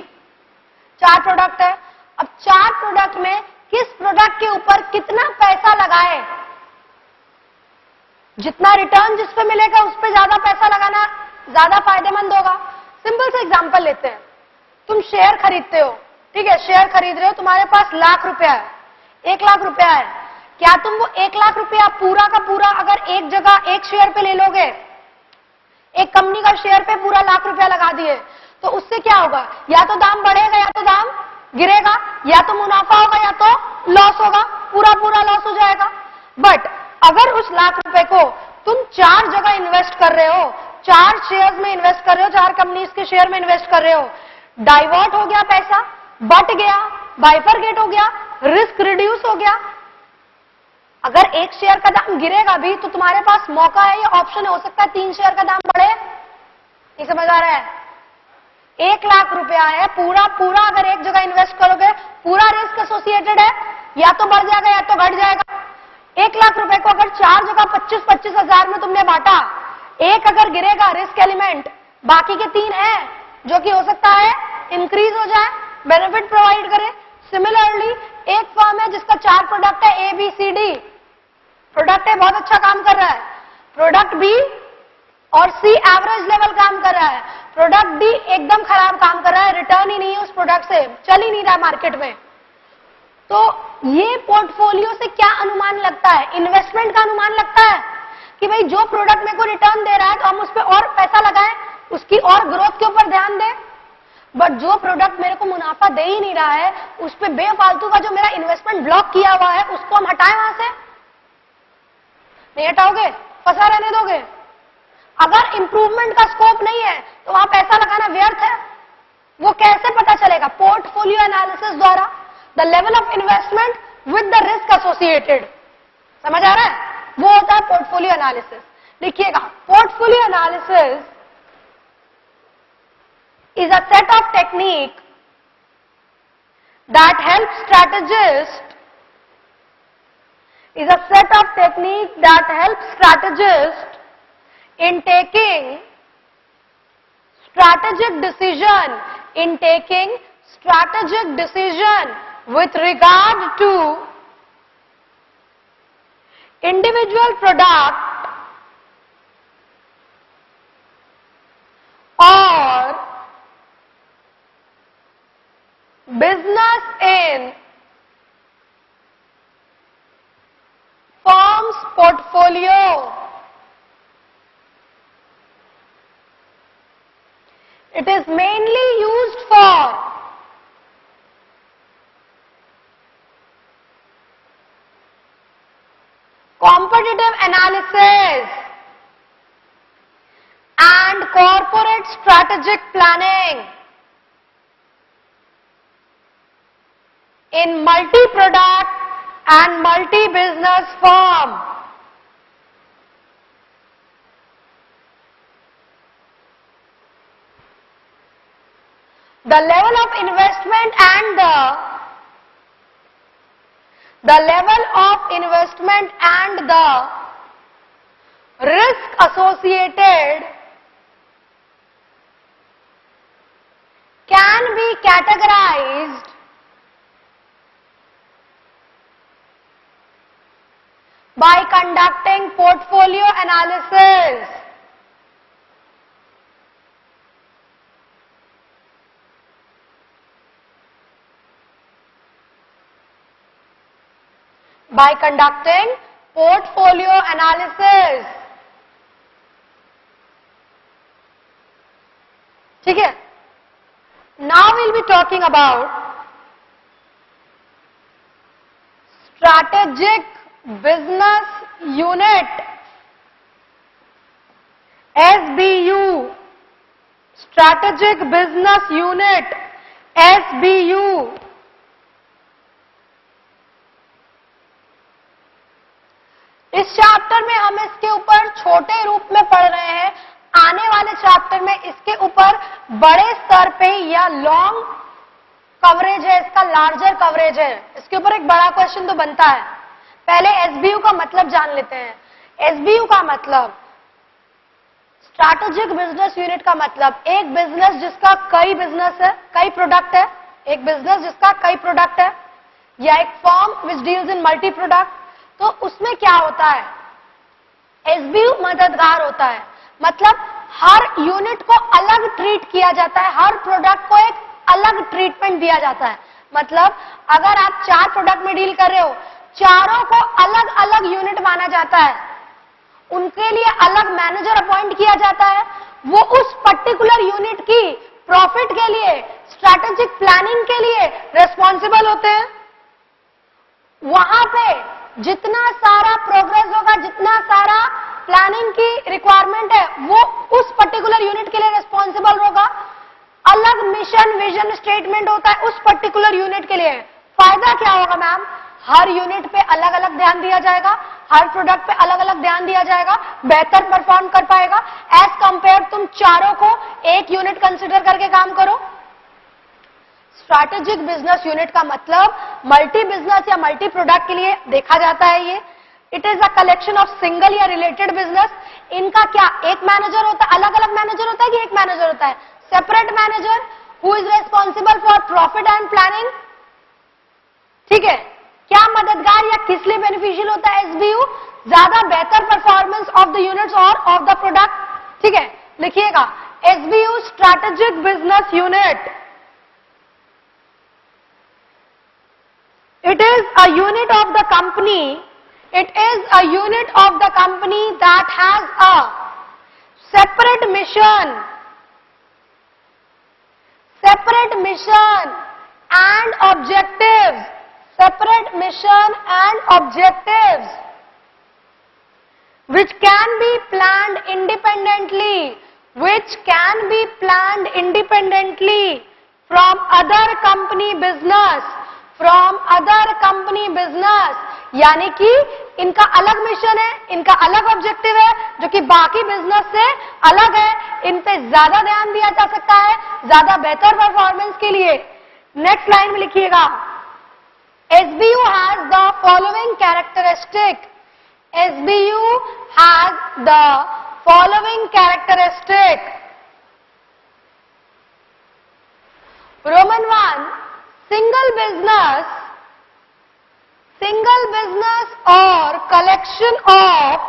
4 product है. अब 4 प्रोडक्ट में किस प्रोडक्ट के ऊपर कितना पैसा लगाए, जितना रिटर्न जिस पे मिलेगा उस पे ज्यादा पैसा लगाना ज्यादा फायदेमंद होगा. सिंपल से एग्जांपल लेते हैं. तुम शेयर खरीदते हो, ठीक है, शेयर खरीद रहे हो, तुम्हारे पास ₹1,00,000 है, 1,00,000 रुपया है. क्या तुम वो 1,00,000 रुपया पूरा का पूरा अगर एक जगह एक शेयर पे ले लोगे, एक कंपनी का शेयर पे पूरा ₹1,00,000 रुपया लगा दिए, तो उससे क्या होगा? या तो दाम बढ़ेगा या तो दाम गिरेगा, या तो मुनाफा होगा या तो लॉस होगा, पूरा लॉस हो जाएगा. बट अगर उस ₹1,00,000 रुपए को तुम 4 जगह इन्वेस्ट कर रहे हो, 4 शेयर्स में इन्वेस्ट कर रहे हो, 4 कंपनीज के शेयर में इन्वेस्ट कर रहे हो, डाइवर्ट हो गया पैसा, बट गया, बाइफरगेट हो गया, रिस्क रिड्यूस हो गया. अगर एक शेयर का दाम गिरेगा भी तो तुम्हारे पास मौका है या ऑप्शन हो सकता है 3 शेयर का दाम बढ़े. ये समझ आ रहा है? 1,00,000 रुपया है, पूरा अगर एक जगह इन्वेस्ट करोगे, पूरा रिस्क एसोसिएटेड है, या तो बढ़ जाएगा या तो घट जाएगा. 1,00,000 रुपए को अगर 4 जगह 25-25 हजार में तुमने बांटा, एक अगर गिरेगा रिस्क एलिमेंट, बाकी के 3 हैं जो कि हो सकता है इंक्रीज हो जाए, बेनिफिट प्रोवाइड करे. सिमिलरली एक फर्म है जिसका 4 प्रोडक्ट है, A B C D, product है बहुत अच्छा काम कर रहा है, प्रोडक्ट बी और सी एवरेज लेवल काम कर रहा है, प्रोडक्ट डी एकदम खराब काम कर रहा है, रिटर्न ही नहीं है उस प्रोडक्ट से, चल ही नहीं रहा मार्केट में. तो ये पोर्टफोलियो से क्या अनुमान लगता है? इन्वेस्टमेंट का अनुमान लगता है कि भाई जो प्रोडक्ट मेरे को रिटर्न दे रहा है तो हम उस पर और पैसा लगाएं, उसकी और ग्रोथ के ऊपर ध्यान दें. बट जो प्रोडक्ट मेरे को मुनाफा दे ही नहीं रहा है, उस पर बेफालतू का जो मेरा इन्वेस्टमेंट ब्लॉक किया हुआ है उसको हम हटाएं वहां से. नहीं हटाओगे, फंसा रहने दोगे. अगर इंप्रूवमेंट का स्कोप नहीं है तो वहां पैसा लगाना व्यर्थ है. वो कैसे पता चलेगा? पोर्टफोलियो एनालिसिस द्वारा, the level of investment with the risk associated. समझ आ रहा है? वो होता है पोर्टफोलियो एनालिसिस। लिखिएगा, portfolio analysis is a set of technique that helps strategists is a set of technique that helps strategists in taking strategic decision with regard to individual product or business in firm's portfolio. It is mainly used for competitive analysis and corporate strategic planning in multi-product and multi-business firm. The level of investment and the risk associated can be categorized by conducting portfolio analysis. By conducting portfolio analysis. ठीक है? Now we'll be talking about strategic business unit, SBU, strategic business unit, SBU. इस chapter में हम इसके ऊपर छोटे रूप में पढ़ रहे हैं, आने वाले चैप्टर में इसके ऊपर बड़े स्तर पे या लॉन्ग कवरेज है, इसका लार्जर कवरेज है, इसके ऊपर एक बड़ा क्वेश्चन तो बनता है। पहले एसबीयू का मतलब जान लेते हैं। एसबीयू का मतलब स्ट्रैटेजिक बिजनेस यूनिट का मतलब एक बिजनेस जिसका कई बिजनेस है, कई प्रोडक्ट है, एक बिजनेस जिसका कई प्रोडक्ट है, या एक firm which deals in multi product. तो उसमें क्या होता है? एसबीयू मददगार होता है, मतलब हर यूनिट को अलग ट्रीट किया जाता है, हर प्रोडक्ट को एक अलग ट्रीटमेंट दिया जाता है। मतलब अगर आप 4 प्रोडक्ट में डील कर रहे हो, चारों को अलग अलग यूनिट माना जाता है, उनके लिए अलग मैनेजर अपॉइंट किया जाता है, वो उस पर्टिकुलर यूनिट की प्रॉफिट के लिए, स्ट्रैटेजिक प्लानिंग के लिए रेस्पॉन्सिबल होते हैं। वहां पे जितना सारा प्रोग्रेस होगा, जितना सारा प्लानिंग की रिक्वायरमेंट है, वो उस पर्टिकुलर यूनिट के लिए रेस्पॉन्सिबल होगा। अलग मिशन विजन स्टेटमेंट होता है उस पर्टिकुलर यूनिट के लिए। फायदा क्या होगा मैम? हर यूनिट पे अलग अलग ध्यान दिया जाएगा, हर प्रोडक्ट पे अलग अलग ध्यान दिया जाएगा, बेहतर परफॉर्म कर पाएगा एज कंपेयर तुम चारों को एक यूनिट कंसिडर करके काम करो। स्ट्रैटेजिक बिजनेस यूनिट का मतलब मल्टी बिजनेस या मल्टी प्रोडक्ट के लिए देखा जाता है। ये it is a collection of single या रिलेटेड बिजनेस। इनका क्या एक मैनेजर होता है, अलग अलग मैनेजर होता है कि एक मैनेजर होता है? Separate manager who is responsible for profit and planning. ठीक है, क्या मददगार या किस लिए बेनिफिशियल होता है एसबीयू? ज्यादा बेहतर परफॉर्मेंस ऑफ द यूनिट्स और ऑफ द प्रोडक्ट। ठीक है, लिखिएगा SBU strategic business unit, it is a unit of the company, it is a unit of the company that has a separate mission and objectives, separate mission and objectives which can be planned independently, from other company business, from other company business, यानी कि इनका अलग mission है, इनका अलग objective है जो कि बाकी बिजनेस से अलग है, इन पे ज्यादा ध्यान दिया जा सकता है ज्यादा बेहतर परफॉर्मेंस के लिए। नेक्स्ट लाइन में लिखिएगा, SBU has the following characteristic, SBU has the following characteristic. Roman 1, single business or collection of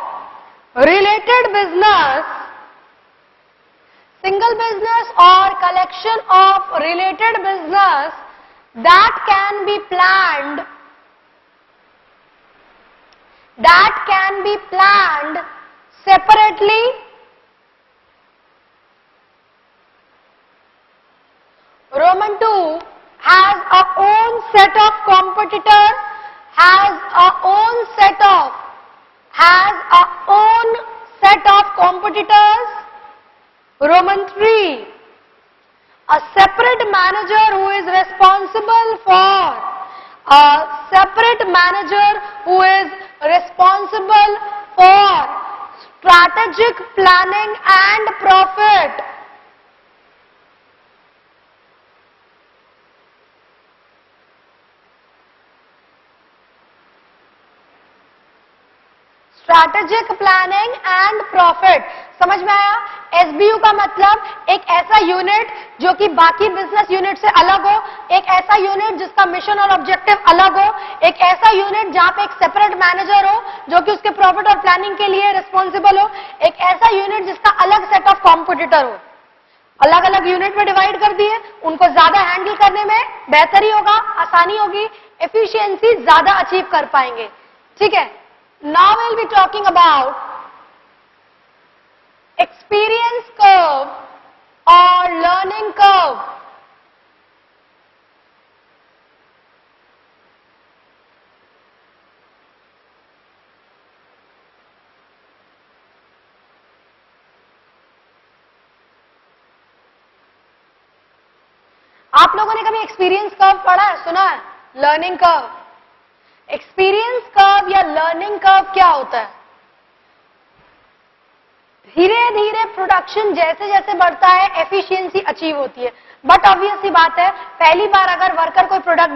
related business, single business or collection of related business that can be planned separately Roman 2 has a own set of competitors, has a own set of competitors. Roman 3, a separate manager who is responsible for strategic planning and profit. Strategic planning and profit, समझ में आया? SBU का मतलब एक ऐसा unit जो कि बाकी बिजनेस यूनिट से अलग हो, एक ऐसा यूनिट जिसका मिशन और ऑब्जेक्टिव अलग हो, एक ऐसा यूनिट जहां पे एक सेपरेट मैनेजर हो जो कि उसके प्रॉफिट और प्लानिंग के लिए रिस्पॉन्सिबल हो, एक ऐसा यूनिट जिसका अलग सेट ऑफ कॉम्पिटिटर हो। अलग अलग यूनिट में डिवाइड कर दिए, उनको ज्यादा हैंडल करने में बेहतरी होगा, आसानी होगी, एफिशिएंसी ज्यादा अचीव कर पाएंगे। ठीक है, now we'll be talking about experience curve or learning curve. आप लोगों ने कभी एक्सपीरियंस कर्व पढ़ा है, सुना है? लर्निंग कर्व, एक्सपीरियंस कर्व या लर्निंग कर्व क्या होता है? धीरे धीरे प्रोडक्शन जैसे जैसे बढ़ता है एफिशिएंसी अचीव होती है। बट ऑब्वियस सी बात है, पहली बार अगर वर्कर कोई प्रोडक्ट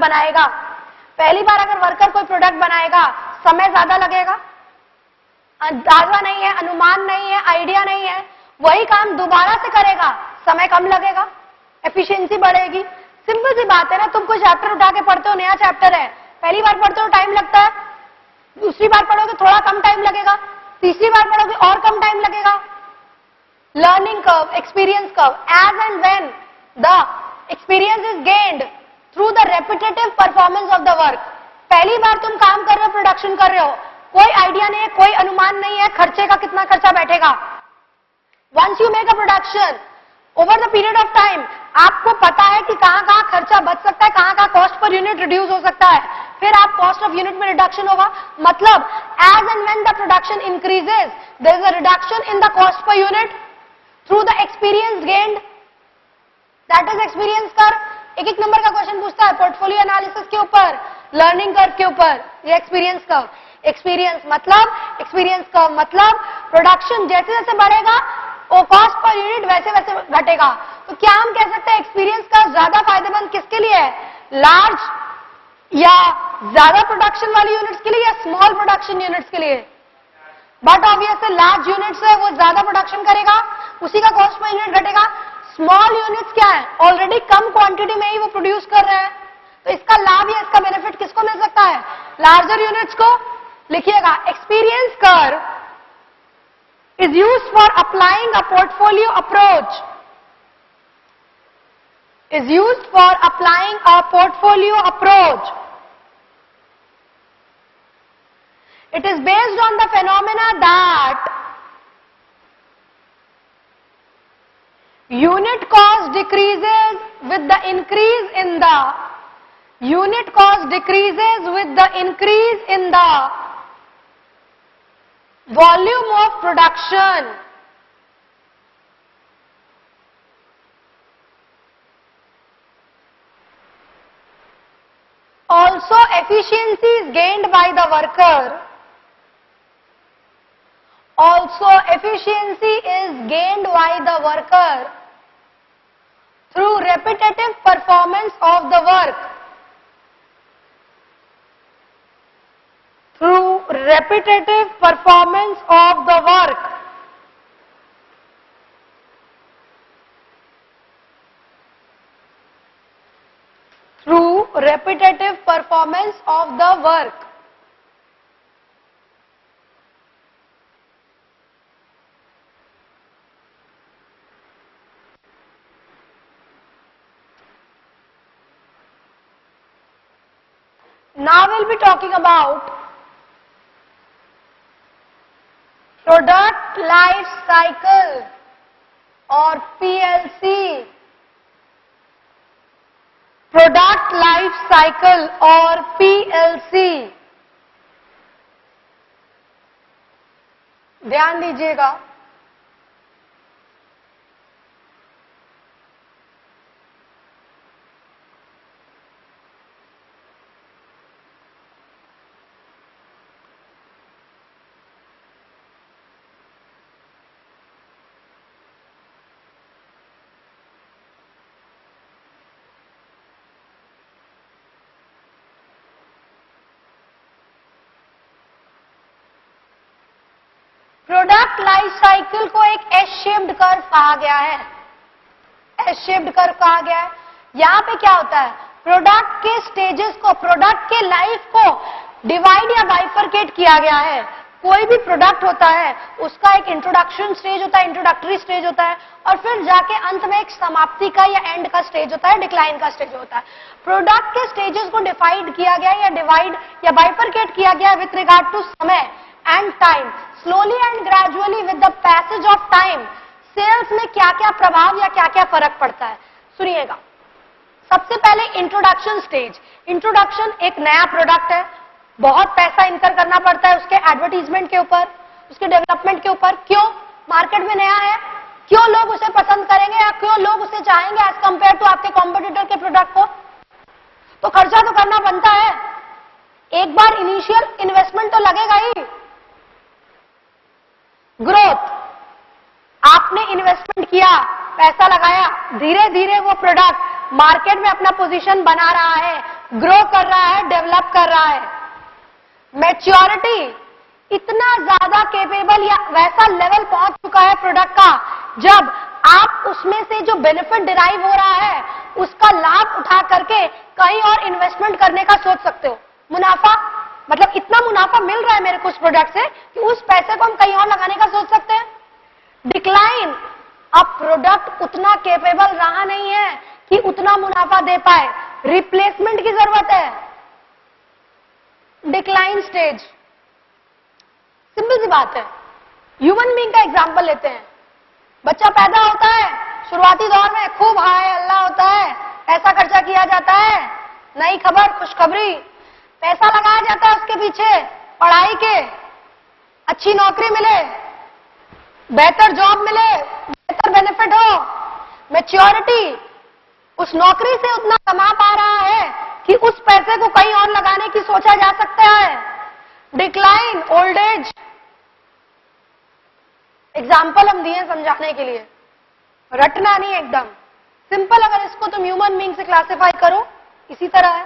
बनाएगा, समय ज्यादा लगेगा, अंदाजा नहीं है, अनुमान नहीं है, आइडिया नहीं है, वही काम दोबारा से करेगा, समय कम लगेगा, एफिशिएंसी बढ़ेगी। सिंपल सी बात है ना, तुम कोई चैप्टर उठा के पढ़ते हो, नया चैप्टर है, पहली बार पढ़ते हो टाइम लगता है, दूसरी बार पढ़ोगे थोड़ा कम टाइम लगेगा, तीसरी बार पढ़ोगे और कम टाइम लगेगा। Learning curve, experience curve, as and when the experience is gained through the repetitive performance of the work. पहली बार तुम काम कर रहे हो, प्रोडक्शन कर रहे हो, कोई आइडिया नहीं है, कोई अनुमान नहीं है खर्चे का, कितना खर्चा बैठेगा। Once you make a production, over the period of time आपको पता है कि कहां कहां खर्चा बच सकता है, कहां कहां कॉस्ट पर यूनिट रिड्यूस हो सकता है, फिर आप कॉस्ट ऑफ यूनिट में रिडक्शन होगा। मतलब as and when the production increases there is a reduction in the cost per unit through the experience gained, that is experience curve. एक एक नंबर का क्वेश्चन पूछता है पोर्टफोलियो एनालिसिस के ऊपर, लर्निंग कर्व के ऊपर, ये एक्सपीरियंस कर्व। एक्सपीरियंस कर्व मतलब प्रोडक्शन जैसे जैसे बढ़ेगा वो कॉस्ट पर यूनिट वैसे वैसे घटेगा। तो क्या हम कह सकते हैं एक्सपीरियंस कर्व ज्यादा फायदेमंद किसके लिए है? लार्ज या ज्यादा प्रोडक्शन वाली यूनिट्स के लिए या स्मॉल प्रोडक्शन यूनिट्स के लिए? बट ऑब्वियसली लार्ज यूनिट्स है वो ज्यादा प्रोडक्शन करेगा, उसी का कॉस्ट पर यूनिट घटेगा। स्मॉल यूनिट्स क्या है? ऑलरेडी कम क्वांटिटी में ही वो प्रोड्यूस कर रहे हैं, तो इसका लाभ या इसका बेनिफिट किसको मिल सकता है? लार्जर यूनिट्स को। लिखिएगा, experience curve is used for applying a portfolio approach, is used for applying a portfolio approach. It is based on the phenomena that unit cost decreases with the increase in the unit cost decreases with the increase in the volume of production. Also efficiency is gained by the worker. Also efficiency is gained by the worker through repetitive performance of the work. Through repetitive performance of the work. Through repetitive performance of the work. Now we'll be talking about product life cycle or PLC. Product life cycle or PLC. ध्यान दीजिएगा, product life cycle को एक S shaped curve कहा गया है। S shaped curve कहा गया है। यहां पे क्या होता है, प्रोडक्ट के स्टेजेस को, प्रोडक्ट के लाइफ को डिवाइड या बाइफरकेट किया गया है। कोई भी प्रोडक्ट होता है उसका एक इंट्रोडक्शन स्टेज होता है, इंट्रोडक्टरी स्टेज होता है, और फिर जाके अंत में एक समाप्ति का या एंड का स्टेज होता है, डिक्लाइन का स्टेज होता है। प्रोडक्ट के स्टेजेस को डिफाइड किया गया या डिवाइड या बाइफरकेट किया गया विथ रिगार्ड टू समय and time. Slowly and gradually with the passage of time sales में क्या क्या प्रभाव या क्या क्या फर्क पड़ता है, सुनिएगा। सबसे पहले इंट्रोडक्शन स्टेज। इंट्रोडक्शन, एक नया प्रोडक्ट है, बहुत पैसा इनकर करना पड़ता है उसके एडवर्टीजमेंट के ऊपर, उसके डेवलपमेंट के ऊपर। क्यों? मार्केट में नया है, क्यों लोग उसे पसंद करेंगे या क्यों लोग उसे चाहेंगे एज कंपेयर टू आपके कॉम्पिटिटर के प्रोडक्ट को? तो खर्चा तो करना बनता है, एक बार इनिशियल इन्वेस्टमेंट तो लगेगा ही। ग्रोथ, आपने इन्वेस्टमेंट किया, पैसा लगाया, धीरे धीरे वो प्रोडक्ट मार्केट में अपना पोजीशन बना रहा है, ग्रो कर रहा है, डेवलप कर रहा है। मैच्योरिटी, इतना ज्यादा केपेबल या वैसा लेवल पहुंच चुका है प्रोडक्ट का, जब आप उसमें से जो बेनिफिट डिराइव हो रहा है उसका लाभ उठा करके कहीं और इन्वेस्टमेंट करने का सोच सकते हो। मुनाफा, मतलब इतना मुनाफा मिल रहा है मेरे को उस प्रोडक्ट से कि उस पैसे को हम कहीं और लगाने का सोच सकते हैं। डिक्लाइन, अब प्रोडक्ट उतना केपेबल रहा नहीं है कि उतना मुनाफा दे पाए, रिप्लेसमेंट की जरूरत है। डिक्लाइन स्टेज, सिंपल सी बात है। ह्यूमन बीइंग का एग्जांपल लेते हैं। बच्चा पैदा होता है, शुरुआती दौर में खूब हाय अल्लाह होता है, पैसा खर्चा किया जाता है, नई खबर, खुशखबरी, पैसा लगाया जाता है उसके पीछे, पढ़ाई के, अच्छी नौकरी मिले, बेहतर जॉब मिले, बेहतर बेनिफिट हो। मैच्योरिटी, उस नौकरी से उतना कमा पा रहा है कि उस पैसे को कहीं और लगाने की सोचा जा सकता है। डिक्लाइन, ओल्ड एज, एग्जाम्पल हम दिए समझाने के लिए, रटना नहीं, एकदम सिंपल। अगर इसको तुम ह्यूमन बीइंग से क्लासिफाई करो, इसी तरह है।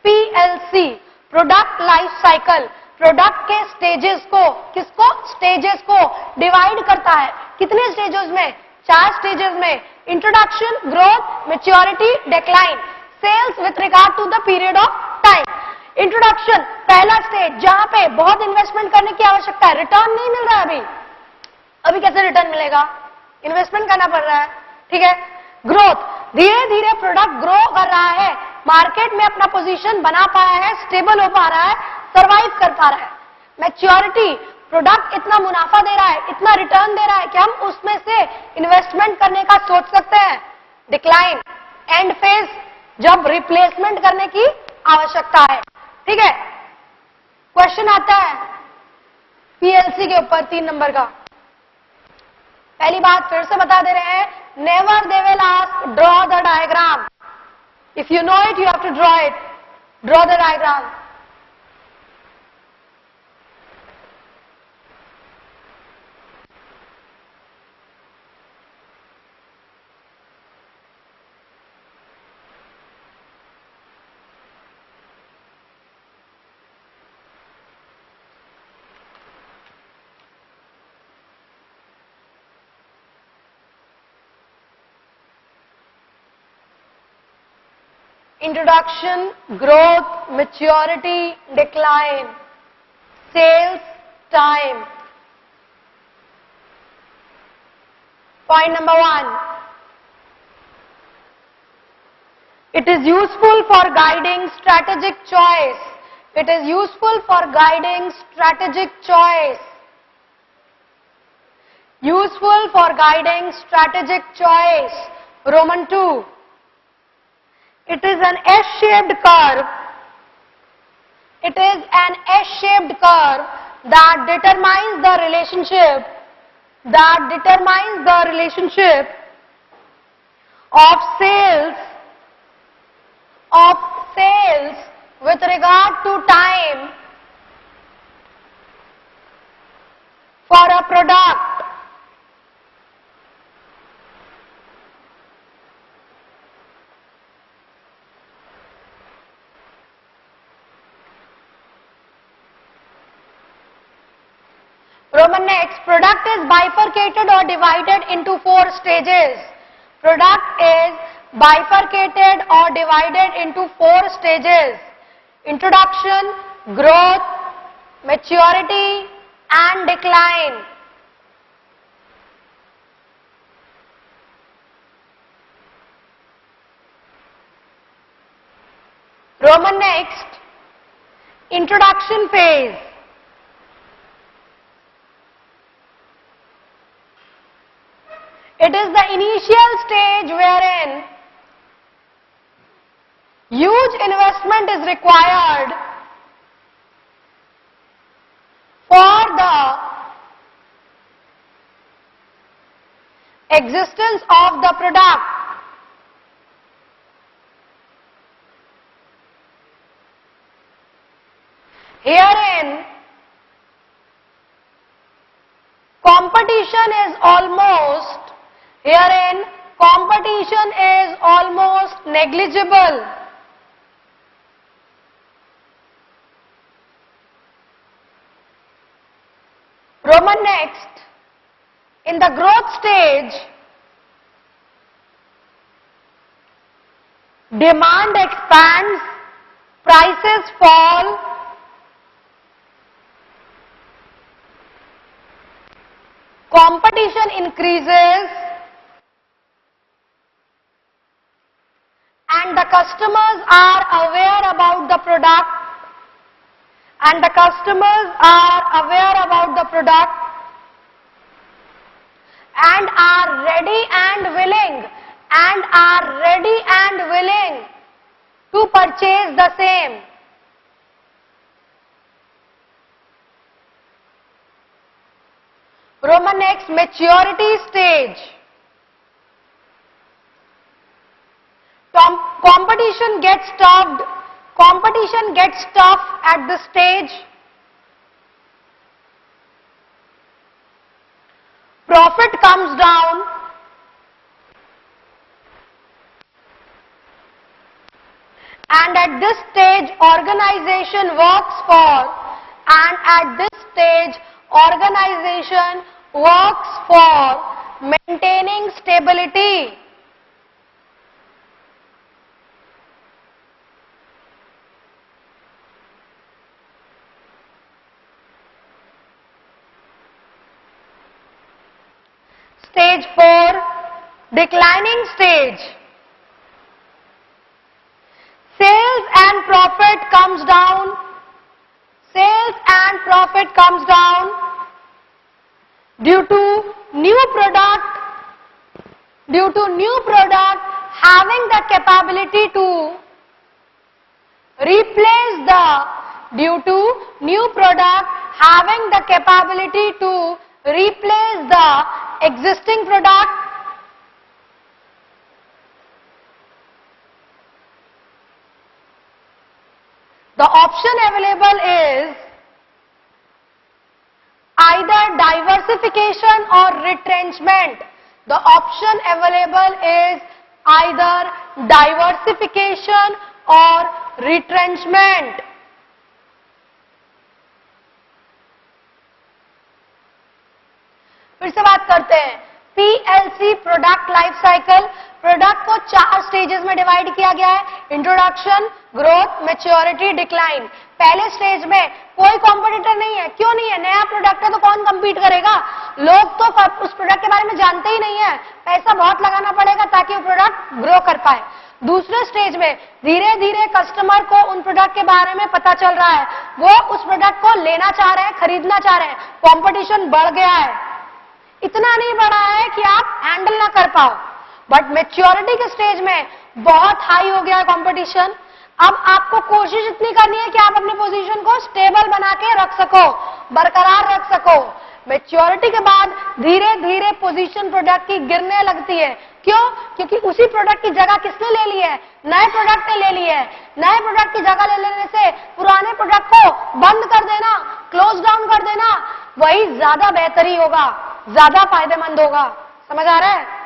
PLC, product life cycle, product के स्टेजेस को, किसको? स्टेजेस को डिवाइड करता है। कितने स्टेजेस में? 4 स्टेजेस में। Introduction, growth, maturity, decline. Sales with regard to the period of time. Introduction, पहला स्टेज, जहां पे बहुत इन्वेस्टमेंट करने की आवश्यकता है, रिटर्न नहीं मिल रहा है अभी कैसे रिटर्न मिलेगा? इन्वेस्टमेंट करना पड़ रहा है, ठीक है। ग्रोथ, धीरे धीरे प्रोडक्ट ग्रो कर रहा है, मार्केट में अपना पोजीशन बना पाया है, स्टेबल हो पा रहा है, सरवाइव कर पा रहा है। मैच्योरिटी, प्रोडक्ट इतना मुनाफा दे रहा है, इतना रिटर्न दे रहा है कि हम उसमें से इन्वेस्टमेंट करने का सोच सकते हैं। डिक्लाइन, एंड फेज, जब रिप्लेसमेंट करने की आवश्यकता है, ठीक है। क्वेश्चन आता है पीएलसी के ऊपर 3 नंबर का। पहली बात फिर से बता दे रहे हैं, never they will ask draw the diagram, if you know it you have to draw it. Draw the diagram. Introduction, growth, maturity, decline, sales, time. Point number 1. It is useful for guiding strategic choice. It is useful for guiding strategic choice. Useful for guiding strategic choice. Roman 2. It is an S-shaped curve. It is an S-shaped curve that determines the relationship of sales with regard to time for a product. Roman next, product is bifurcated or divided into 4 stages. Product is bifurcated or divided into 4 stages. Introduction, growth, maturity and decline. Roman next, introduction phase. It is the initial stage wherein huge investment is required for the existence of the product. Herein, competition is almost negligible. Roman next, in the growth stage, demand expands, prices fall, competition increases, and the customers are aware about the product, and are ready and willing to purchase the same. Roman next, maturity stage. Competition gets tough at this stage. Profit comes down. And at this stage, organization works for maintaining stability. Stage 4, declining stage. Sales and profit comes down. Due to new product having the capability to replace the existing product. The option available is either diversification or retrenchment. The option available is either diversification or retrenchment. फिर से बात करते हैं. PLC product life cycle. Product को 4 stages में divide किया गया है. Introduction, growth, maturity, decline. पहले स्टेज में कोई कॉम्पिटिटर नहीं है. क्यों नहीं है? नया प्रोडक्ट है तो कौन कंपीट करेगा? लोग तो उस प्रोडक्ट के बारे में जानते ही नहीं है. पैसा बहुत लगाना पड़ेगा ताकि वो प्रोडक्ट ग्रो कर पाए. दूसरे स्टेज में धीरे धीरे कस्टमर को उन प्रोडक्ट के बारे में पता चल रहा है. वो उस प्रोडक्ट को लेना चाह रहे हैं, खरीदना चाह रहे हैं. कॉम्पिटिशन बढ़ गया है. इतना नहीं बढ़ा है कि आप हैंडल ना कर पाओ, बट मैच्योरिटी के स्टेज में बहुत हाई हो गया है कंपटीशन. अब आपको कोशिश इतनी करनी है कि आप अपने पोजीशन को स्टेबल बना के रख सको, बरकरार रख सको. मैच्योरिटी के बाद धीरे धीरे पोजीशन प्रोडक्ट की गिरने लगती है. क्यों? क्योंकि उसी प्रोडक्ट की जगह किसने ले ली है? नए प्रोडक्ट ने ले ली है. नए प्रोडक्ट की जगह ले लेने से पुराने प्रोडक्ट को बंद कर देना, क्लोज डाउन कर देना, वही ज्यादा बेहतरी होगा, ज्यादा फायदेमंद होगा. समझ आ रहा है?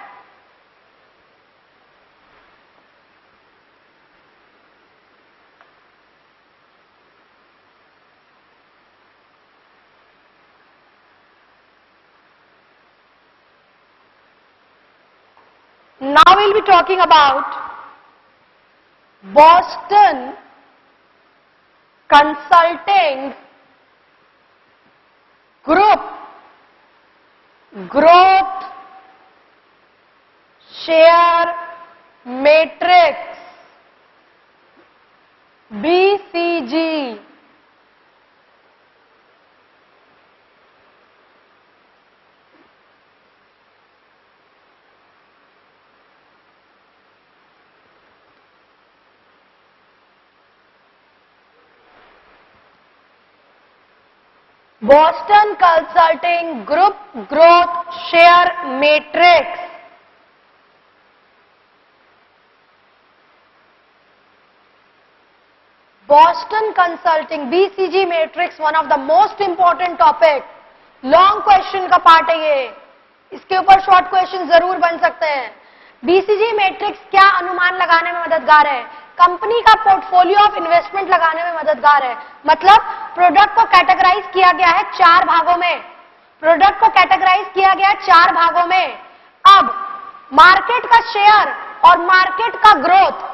Now we'll be talking about Boston Consulting Group Growth Share Matrix, BCG. Boston Consulting Group Growth Share Matrix. Boston Consulting BCG Matrix, one of the most important topic. Long question का पार्ट है ये. इसके ऊपर short question जरूर बन सकते हैं. BCG matrix क्या अनुमान लगाने में मददगार है? कंपनी का पोर्टफोलियो ऑफ इन्वेस्टमेंट लगाने में मददगार है. मतलब प्रोडक्ट को कैटेगराइज किया गया है 4 भागों में. प्रोडक्ट को कैटेगराइज किया गया है 4 भागों में. अब मार्केट का शेयर और मार्केट का ग्रोथ,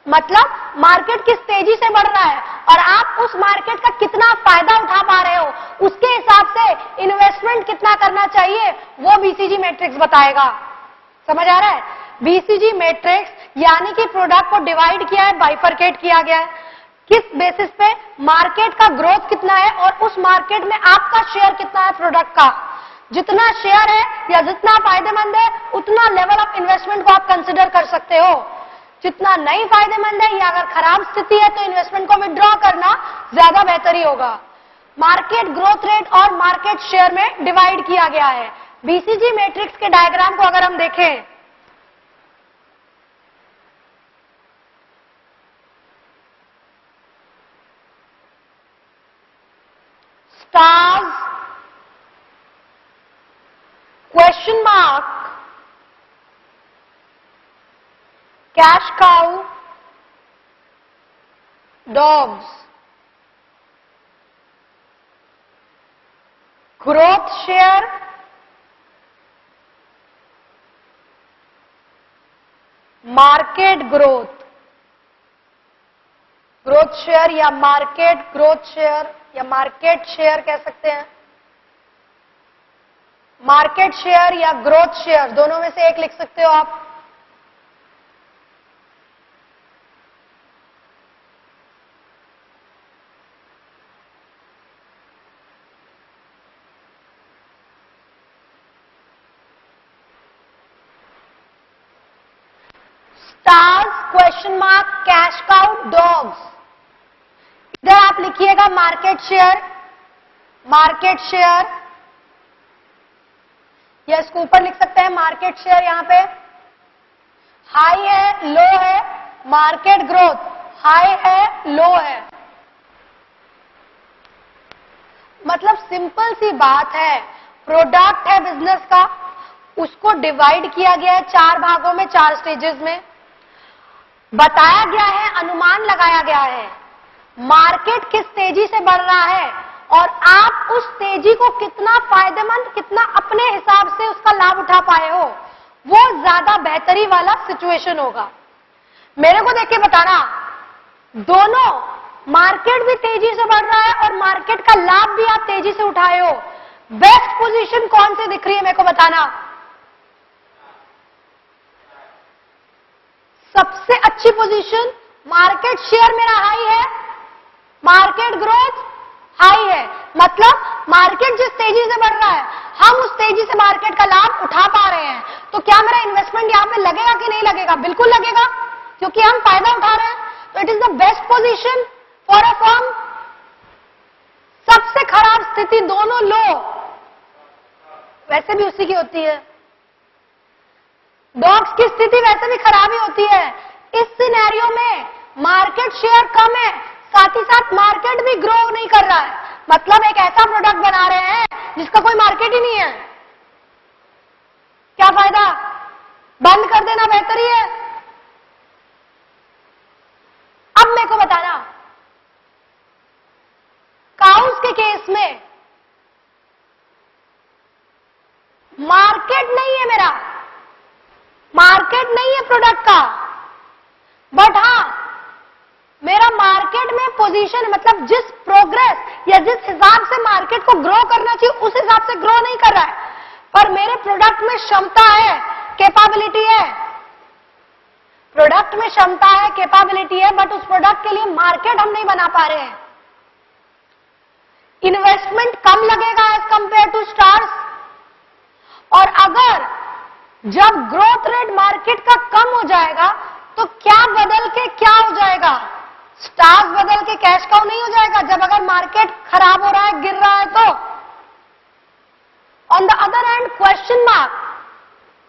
मतलब मार्केट किस तेजी से बढ़ रहा है और आप उस मार्केट का कितना फायदा उठा पा रहे हो, उसके हिसाब से इन्वेस्टमेंट कितना करना चाहिए वो बीसीजी मैट्रिक्स बताएगा. समझ आ रहा है? बीसीजी मैट्रिक्स यानी कि प्रोडक्ट को डिवाइड किया है, बाइफरकेट किया गया है. किस बेसिस पे? मार्केट का ग्रोथ कितना है और उस मार्केट में आपका शेयर कितना है प्रोडक्ट का. जितना शेयर है या जितना फायदेमंद है उतना लेवल ऑफ इन्वेस्टमेंट को आप कंसिडर कर सकते हो. जितना नहीं फायदेमंद है या अगर खराब स्थिति है तो इन्वेस्टमेंट को विड्रॉ करना ज्यादा बेहतरी होगा. मार्केट ग्रोथ रेट और मार्केट शेयर में डिवाइड किया गया है. बीसीजी मैट्रिक्स के डायग्राम को अगर हम देखें, stars, question mark, cash cow, dogs, growth share, market growth. Growth share या मार्केट ग्रोथ शेयर या मार्केट शेयर कह सकते हैं. मार्केट शेयर या ग्रोथ शेयर दोनों में से एक लिख सकते हो आप. Stars, question mark, cash cow, dogs. इधर आप लिखिएगा मार्केट शेयर, मार्केट शेयर, या इसको ऊपर लिख सकते हैं मार्केट शेयर. यहां पे हाई है, लो है. मार्केट ग्रोथ हाई है, लो है. मतलब सिंपल सी बात है, प्रोडक्ट है बिजनेस का, उसको डिवाइड किया गया है 4 भागों में, 4 स्टेजेस में, बताया गया है, अनुमान लगाया गया है मार्केट किस तेजी से बढ़ रहा है और आप उस तेजी को कितना फायदेमंद, कितना अपने हिसाब से उसका लाभ उठा पाए हो, वो ज्यादा बेहतरी वाला सिचुएशन होगा। मेरे को देख के बताना, दोनों मार्केट भी तेजी से बढ़ रहा है और मार्केट का लाभ भी आप तेजी से उठाए हो, बेस्ट पोजीशन कौन सी दिख रही है मेरे को बताना। सबसे अच्छी पोजीशन, मार्केट शेयर मेरा हाई है, मार्केट ग्रोथ हाई है, मतलब मार्केट जिस तेजी से बढ़ रहा है हम उस तेजी से मार्केट का लाभ उठा पा रहे हैं। तो क्या मेरा इन्वेस्टमेंट यहां पे लगेगा कि नहीं लगेगा? बिल्कुल लगेगा, क्योंकि हम फायदा उठा रहे हैं। तो it is the best position for a firm. सबसे खराब स्थिति, दोनों लो, वैसे भी उसी की होती है। डॉग्स की स्थिति वैसे भी खराब ही होती है। इस सिनेरियो में मार्केट शेयर कम है, साथ ही साथ मार्केट भी ग्रो नहीं कर रहा है, मतलब एक ऐसा प्रोडक्ट बना रहे हैं जिसका कोई मार्केट ही नहीं है। क्या फायदा? बंद कर देना बेहतर ही है। अब मेरे को बताना, काउस के केस में मार्केट नहीं है, मेरा मार्केट नहीं है प्रोडक्ट का, बट हां मेरा मार्केट में पोजीशन है, मतलब जिस प्रोग्रेस या जिस हिसाब से मार्केट को ग्रो करना चाहिए उस हिसाब से ग्रो नहीं कर रहा है, पर मेरे प्रोडक्ट में क्षमता है, कैपेबिलिटी है, प्रोडक्ट में क्षमता है, कैपेबिलिटी है, बट उस प्रोडक्ट के लिए मार्केट हम नहीं बना पा रहे हैं। इन्वेस्टमेंट कम लगेगा एज कंपेयर टू स्टार्स, और अगर जब ग्रोथ रेट मार्केट का कम हो जाएगा तो क्या बदल के क्या हो जाएगा? स्टार्स बदल के कैश काउ नहीं हो जाएगा जब अगर मार्केट खराब हो रहा है, गिर रहा है तो। On the other hand question mark,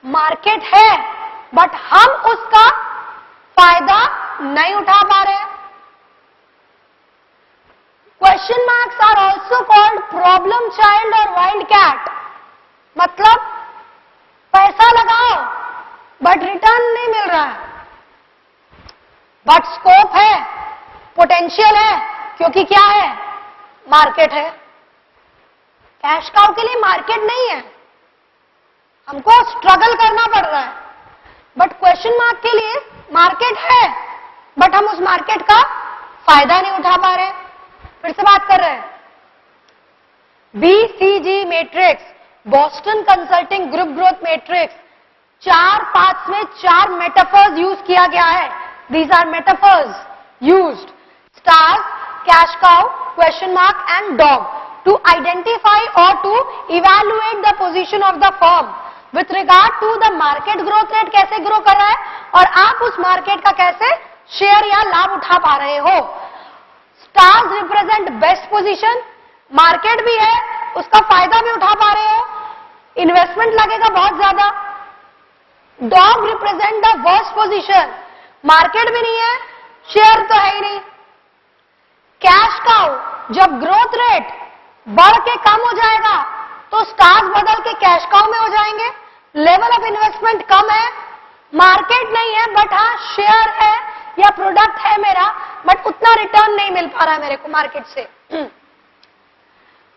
market है बट हम उसका फायदा नहीं उठा पा रहे हैं। Question marks are also called problem child और वाइल्ड कैट, मतलब पैसा लगाओ बट रिटर्न नहीं मिल रहा है, बट स्कोप है, पोटेंशियल है, क्योंकि क्या है? मार्केट है। कैश काउ के लिए मार्केट नहीं है, हमको स्ट्रगल करना पड़ रहा है, बट क्वेश्चन मार्क के लिए मार्केट है, बट हम उस मार्केट का फायदा नहीं उठा पा रहे। फिर से बात कर रहे हैं, BCG matrix, Boston consulting group growth matrix, 4 parts में 4 मेटाफर्स यूज किया गया है। These are metaphors used, stars, cash cow, question mark and dog, to identify or to evaluate the position of the firm with regard to the market growth rate, कैसे grow कर रहा है और आप उस मार्केट का कैसे शेयर या लाभ उठा पा रहे हो। Stars represent best position, market भी है, उसका फायदा भी उठा पा रहे हो, इन्वेस्टमेंट लगेगा बहुत ज्यादा। Dog represent the worst position, market भी नहीं है, शेयर तो है ही नहीं। कैश काउ, जब ग्रोथ रेट बढ़ के कम हो जाएगा तो स्टार्स बदल के कैश काउ में हो जाएंगे। लेवल ऑफ इन्वेस्टमेंट कम है, मार्केट नहीं है, बट हाँ शेयर है या प्रोडक्ट है मेरा, बट उतना रिटर्न नहीं मिल पा रहा है मेरे को मार्केट से।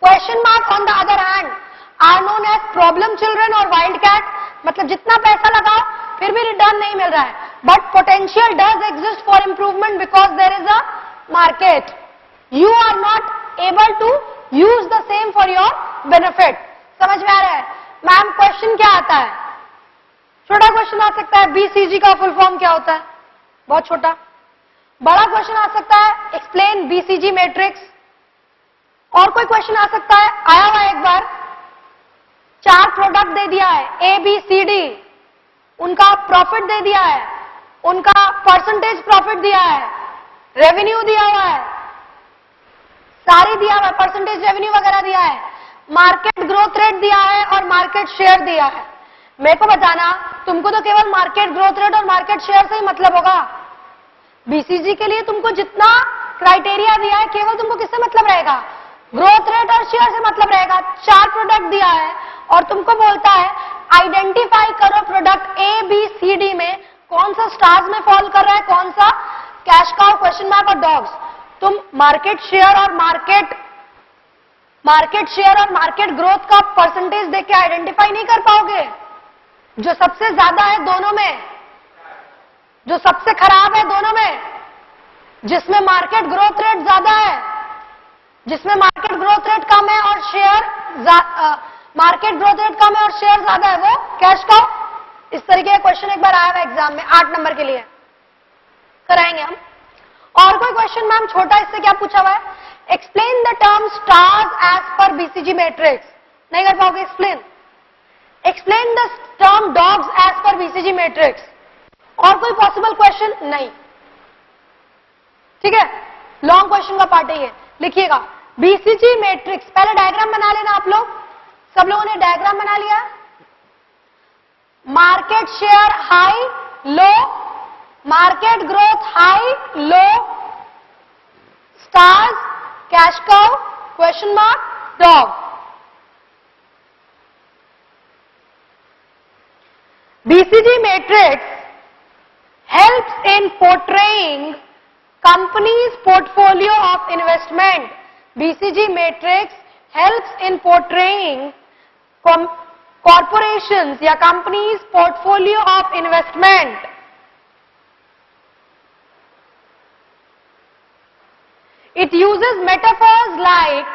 Question mark on the other hand are known as problem children और वाइल्ड कैट, मतलब जितना पैसा लगाओ फिर भी रिटर्न नहीं मिल रहा है, but potential does exist for improvement because there is a market. You are not able to use the same for your benefit. समझ में आ रहा है? मैम क्वेश्चन क्या आता है? छोटा क्वेश्चन आ सकता है, BCG का फुल फॉर्म क्या होता है? बहुत छोटा। बड़ा क्वेश्चन आ सकता है, एक्सप्लेन BCG मैट्रिक्स। और कोई क्वेश्चन आ सकता है, आया हुआ एक बार, 4 प्रोडक्ट दे दिया है ABCD, उनका प्रॉफिट दे दिया है, उनका परसेंटेज प्रॉफिट दिया है, रेवेन्यू दिया हुआ है, सारी दिया हुआ है, परसेंटेज रेवेन्यू वगैरह दिया है, मार्केट ग्रोथ रेट दिया है और मार्केट शेयर दिया है। मेरे को बताना, तुमको तो केवल मार्केट ग्रोथ रेट और मार्केट शेयर से ही मतलब होगा। BCG के लिए तुमको जितना क्राइटेरिया दिया है, केवल तुमको किससे मतलब रहेगा? ग्रोथ रेट और शेयर से मतलब रहेगा, 4 प्रोडक्ट दिया है और तुमको बोलता है आइडेंटिफाई करो product A B C D में कौन सा स्टार्स में फॉल कर रहा है, कौन सा कैश काउ, क्वेश्चन मार्क और डॉग्स। तुम मार्केट शेयर और मार्केट ग्रोथ का परसेंटेज देख के आइडेंटिफाई नहीं कर पाओगे। जो सबसे ज्यादा है दोनों में, जो सबसे खराब है दोनों में, जिसमें मार्केट ग्रोथ रेट ज्यादा है, जिसमें मार्केट ग्रोथ रेट कम है और मार्केट ग्रोथ रेट कम है और शेयर ज्यादा है, वो कैश काउ। इस तरीके का क्वेश्चन एक बार आया हुआ एग्जाम में 8 नंबर के लिए, कराएंगे हम। और कोई क्वेश्चन मैम छोटा, इससे क्या पूछा हुआ है, explain the term stars as per BCG matrix, नहीं कर पाओगे। Explain the term dogs as per BCG matrix, और कोई पॉसिबल क्वेश्चन नहीं, ठीक है। लॉन्ग क्वेश्चन का पार्ट है ये, लिखिएगा बीसीजी मैट्रिक्स। पहले डायग्राम बना लेना आप लोग, सब लोगों ने डायग्राम बना लिया। Market share high low, market growth high low, stars, cash cow, question mark, dog. BCG matrix helps in portraying company's portfolio of investment. BCG matrix helps in portraying corporations या company's portfolio of investment. It uses metaphors like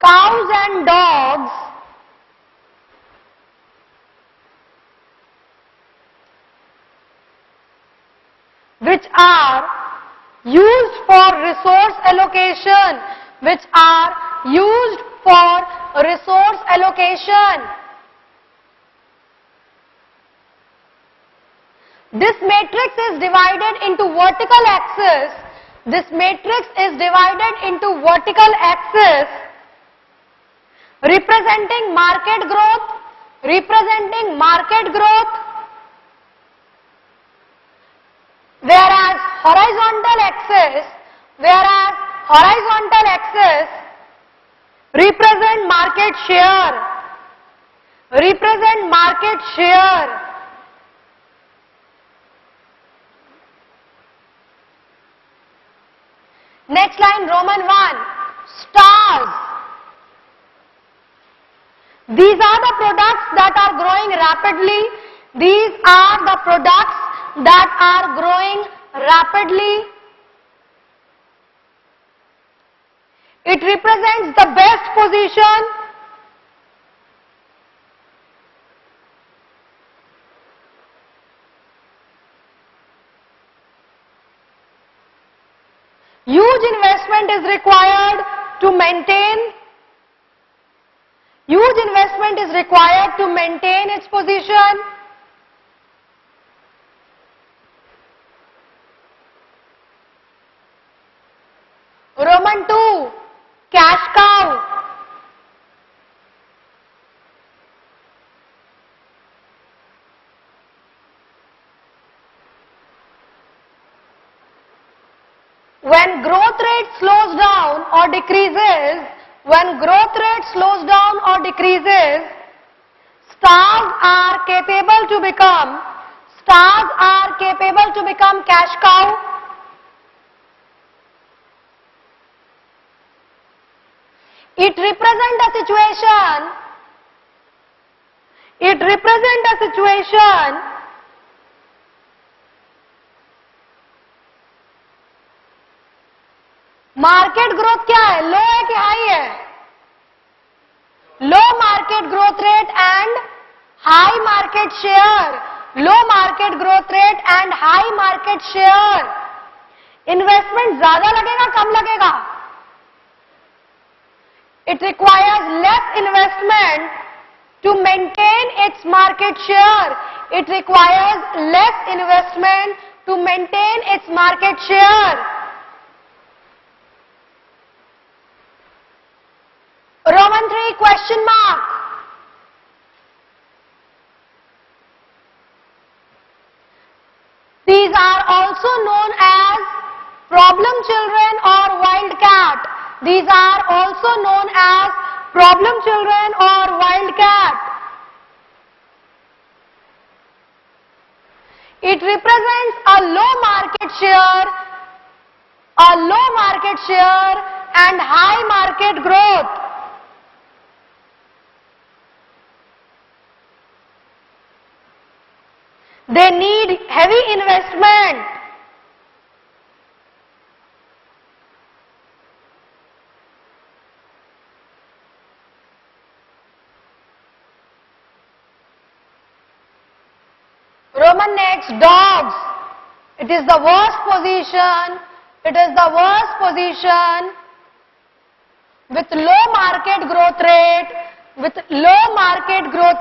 cows and dogs, which are used for resource allocation, This matrix is divided into vertical axis. Representing market growth, whereas horizontal axis represent market share. Next line, Roman 1, stars. These are the products that are growing rapidly. It represents the best position. Huge investment is required to maintain its position. Roman 2, cash cow. When growth rate slows down or decreases, stars are capable to become cash cow. It represents a situation market growth क्या है, low है कि high है? Low market growth rate and high market share. Low market growth rate and high market share. Investment ज्यादा लगेगा कम लगेगा? It requires less investment to maintain its market share. Roman 3, question mark. These are also known as problem children or wildcat. These are also known as problem children or wildcat. It represents a low market share and high market growth. They need heavy investment. Roman next, dogs. It is the worst position. It is the worst position with low market growth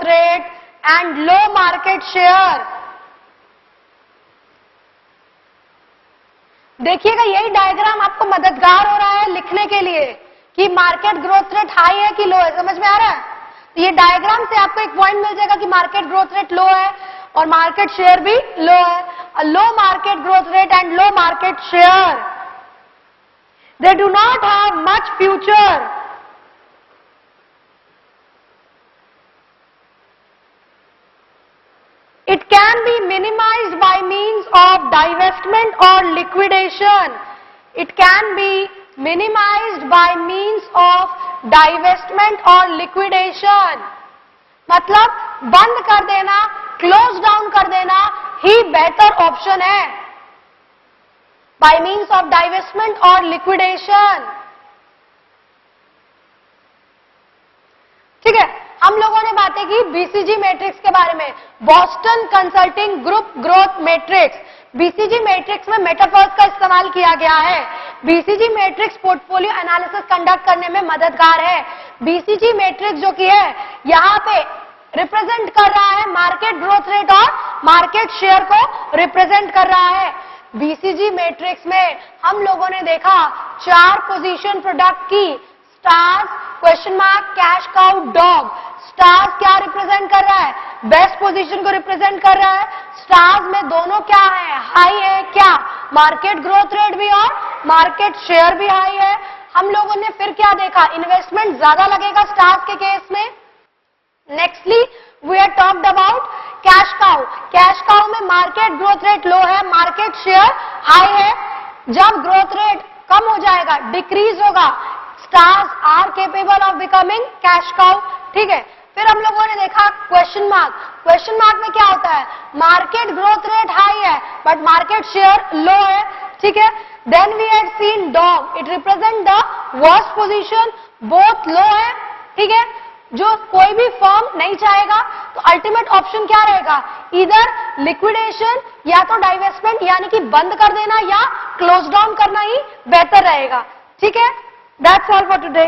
rate, and low market share. देखिएगा यही diagram आपको मददगार हो रहा है लिखने के लिए कि मार्केट ग्रोथ रेट हाई है कि लो है, समझ में आ रहा है? तो ये डायग्राम से आपको एक पॉइंट मिल जाएगा कि मार्केट ग्रोथ रेट लो है और मार्केट शेयर भी लो है। Low market growth rate and low market share, they do not have much future. It can be minimized by means of divestment or liquidation. It can be minimized by means of divestment or liquidation. मतलब बंद कर देना, close down कर देना ही बेहतर option है, by means of divestment or liquidation. ठीक है, हम लोगों ने बातें की बीसीजी मैट्रिक्स के बारे में, Boston consulting group growth matrix. BCG matrix में मेटाफर्स का इस्तेमाल किया गया है। BCG matrix portfolio analysis conduct करने में मददगार है। बीसीजी मैट्रिक्स जो कि है यहाँ पे रिप्रेजेंट कर रहा है मार्केट ग्रोथ रेट और मार्केट शेयर को रिप्रेजेंट कर रहा है। बीसीजी मैट्रिक्स में हम लोगों ने देखा 4 पोजीशन प्रोडक्ट की, stars, question mark, cash cow, dog. Stars क्या रिप्रेजेंट कर रहा है? बेस्ट पोजीशन को रिप्रेजेंट कर रहा है। स्टार्स में दोनों क्या है? हाई है क्या? मार्केट ग्रोथ रेट भी और मार्केट शेयर भी हाई है। हम लोगों ने फिर क्या देखा? इन्वेस्टमेंट ज्यादा लगेगा स्टार्स के केस में। Nextly we are talked about cash cow. Cash cow में मार्केट ग्रोथ रेट लो है, मार्केट शेयर हाई है। जब ग्रोथ रेट कम हो जाएगा, डिक्रीज होगा, stars are capable of becoming cash cow. ठीक है, फिर हम लोगों ने देखा क्वेश्चन मार्क। क्वेश्चन मार्क में क्या होता है? मार्केट ग्रोथ रेट हाई है बट मार्केट शेयर लो है। ठीक है, then we had seen dog, it represent the worst position, both low है। ठीक है, जो कोई भी फर्म नहीं चाहेगा, तो अल्टीमेट ऑप्शन क्या रहेगा? इधर लिक्विडेशन या तो डाइवेस्टमेंट यानी कि बंद कर देना या क्लोज डाउन करना ही बेहतर रहेगा। ठीक है, दैट्स ऑल फॉर टुडे।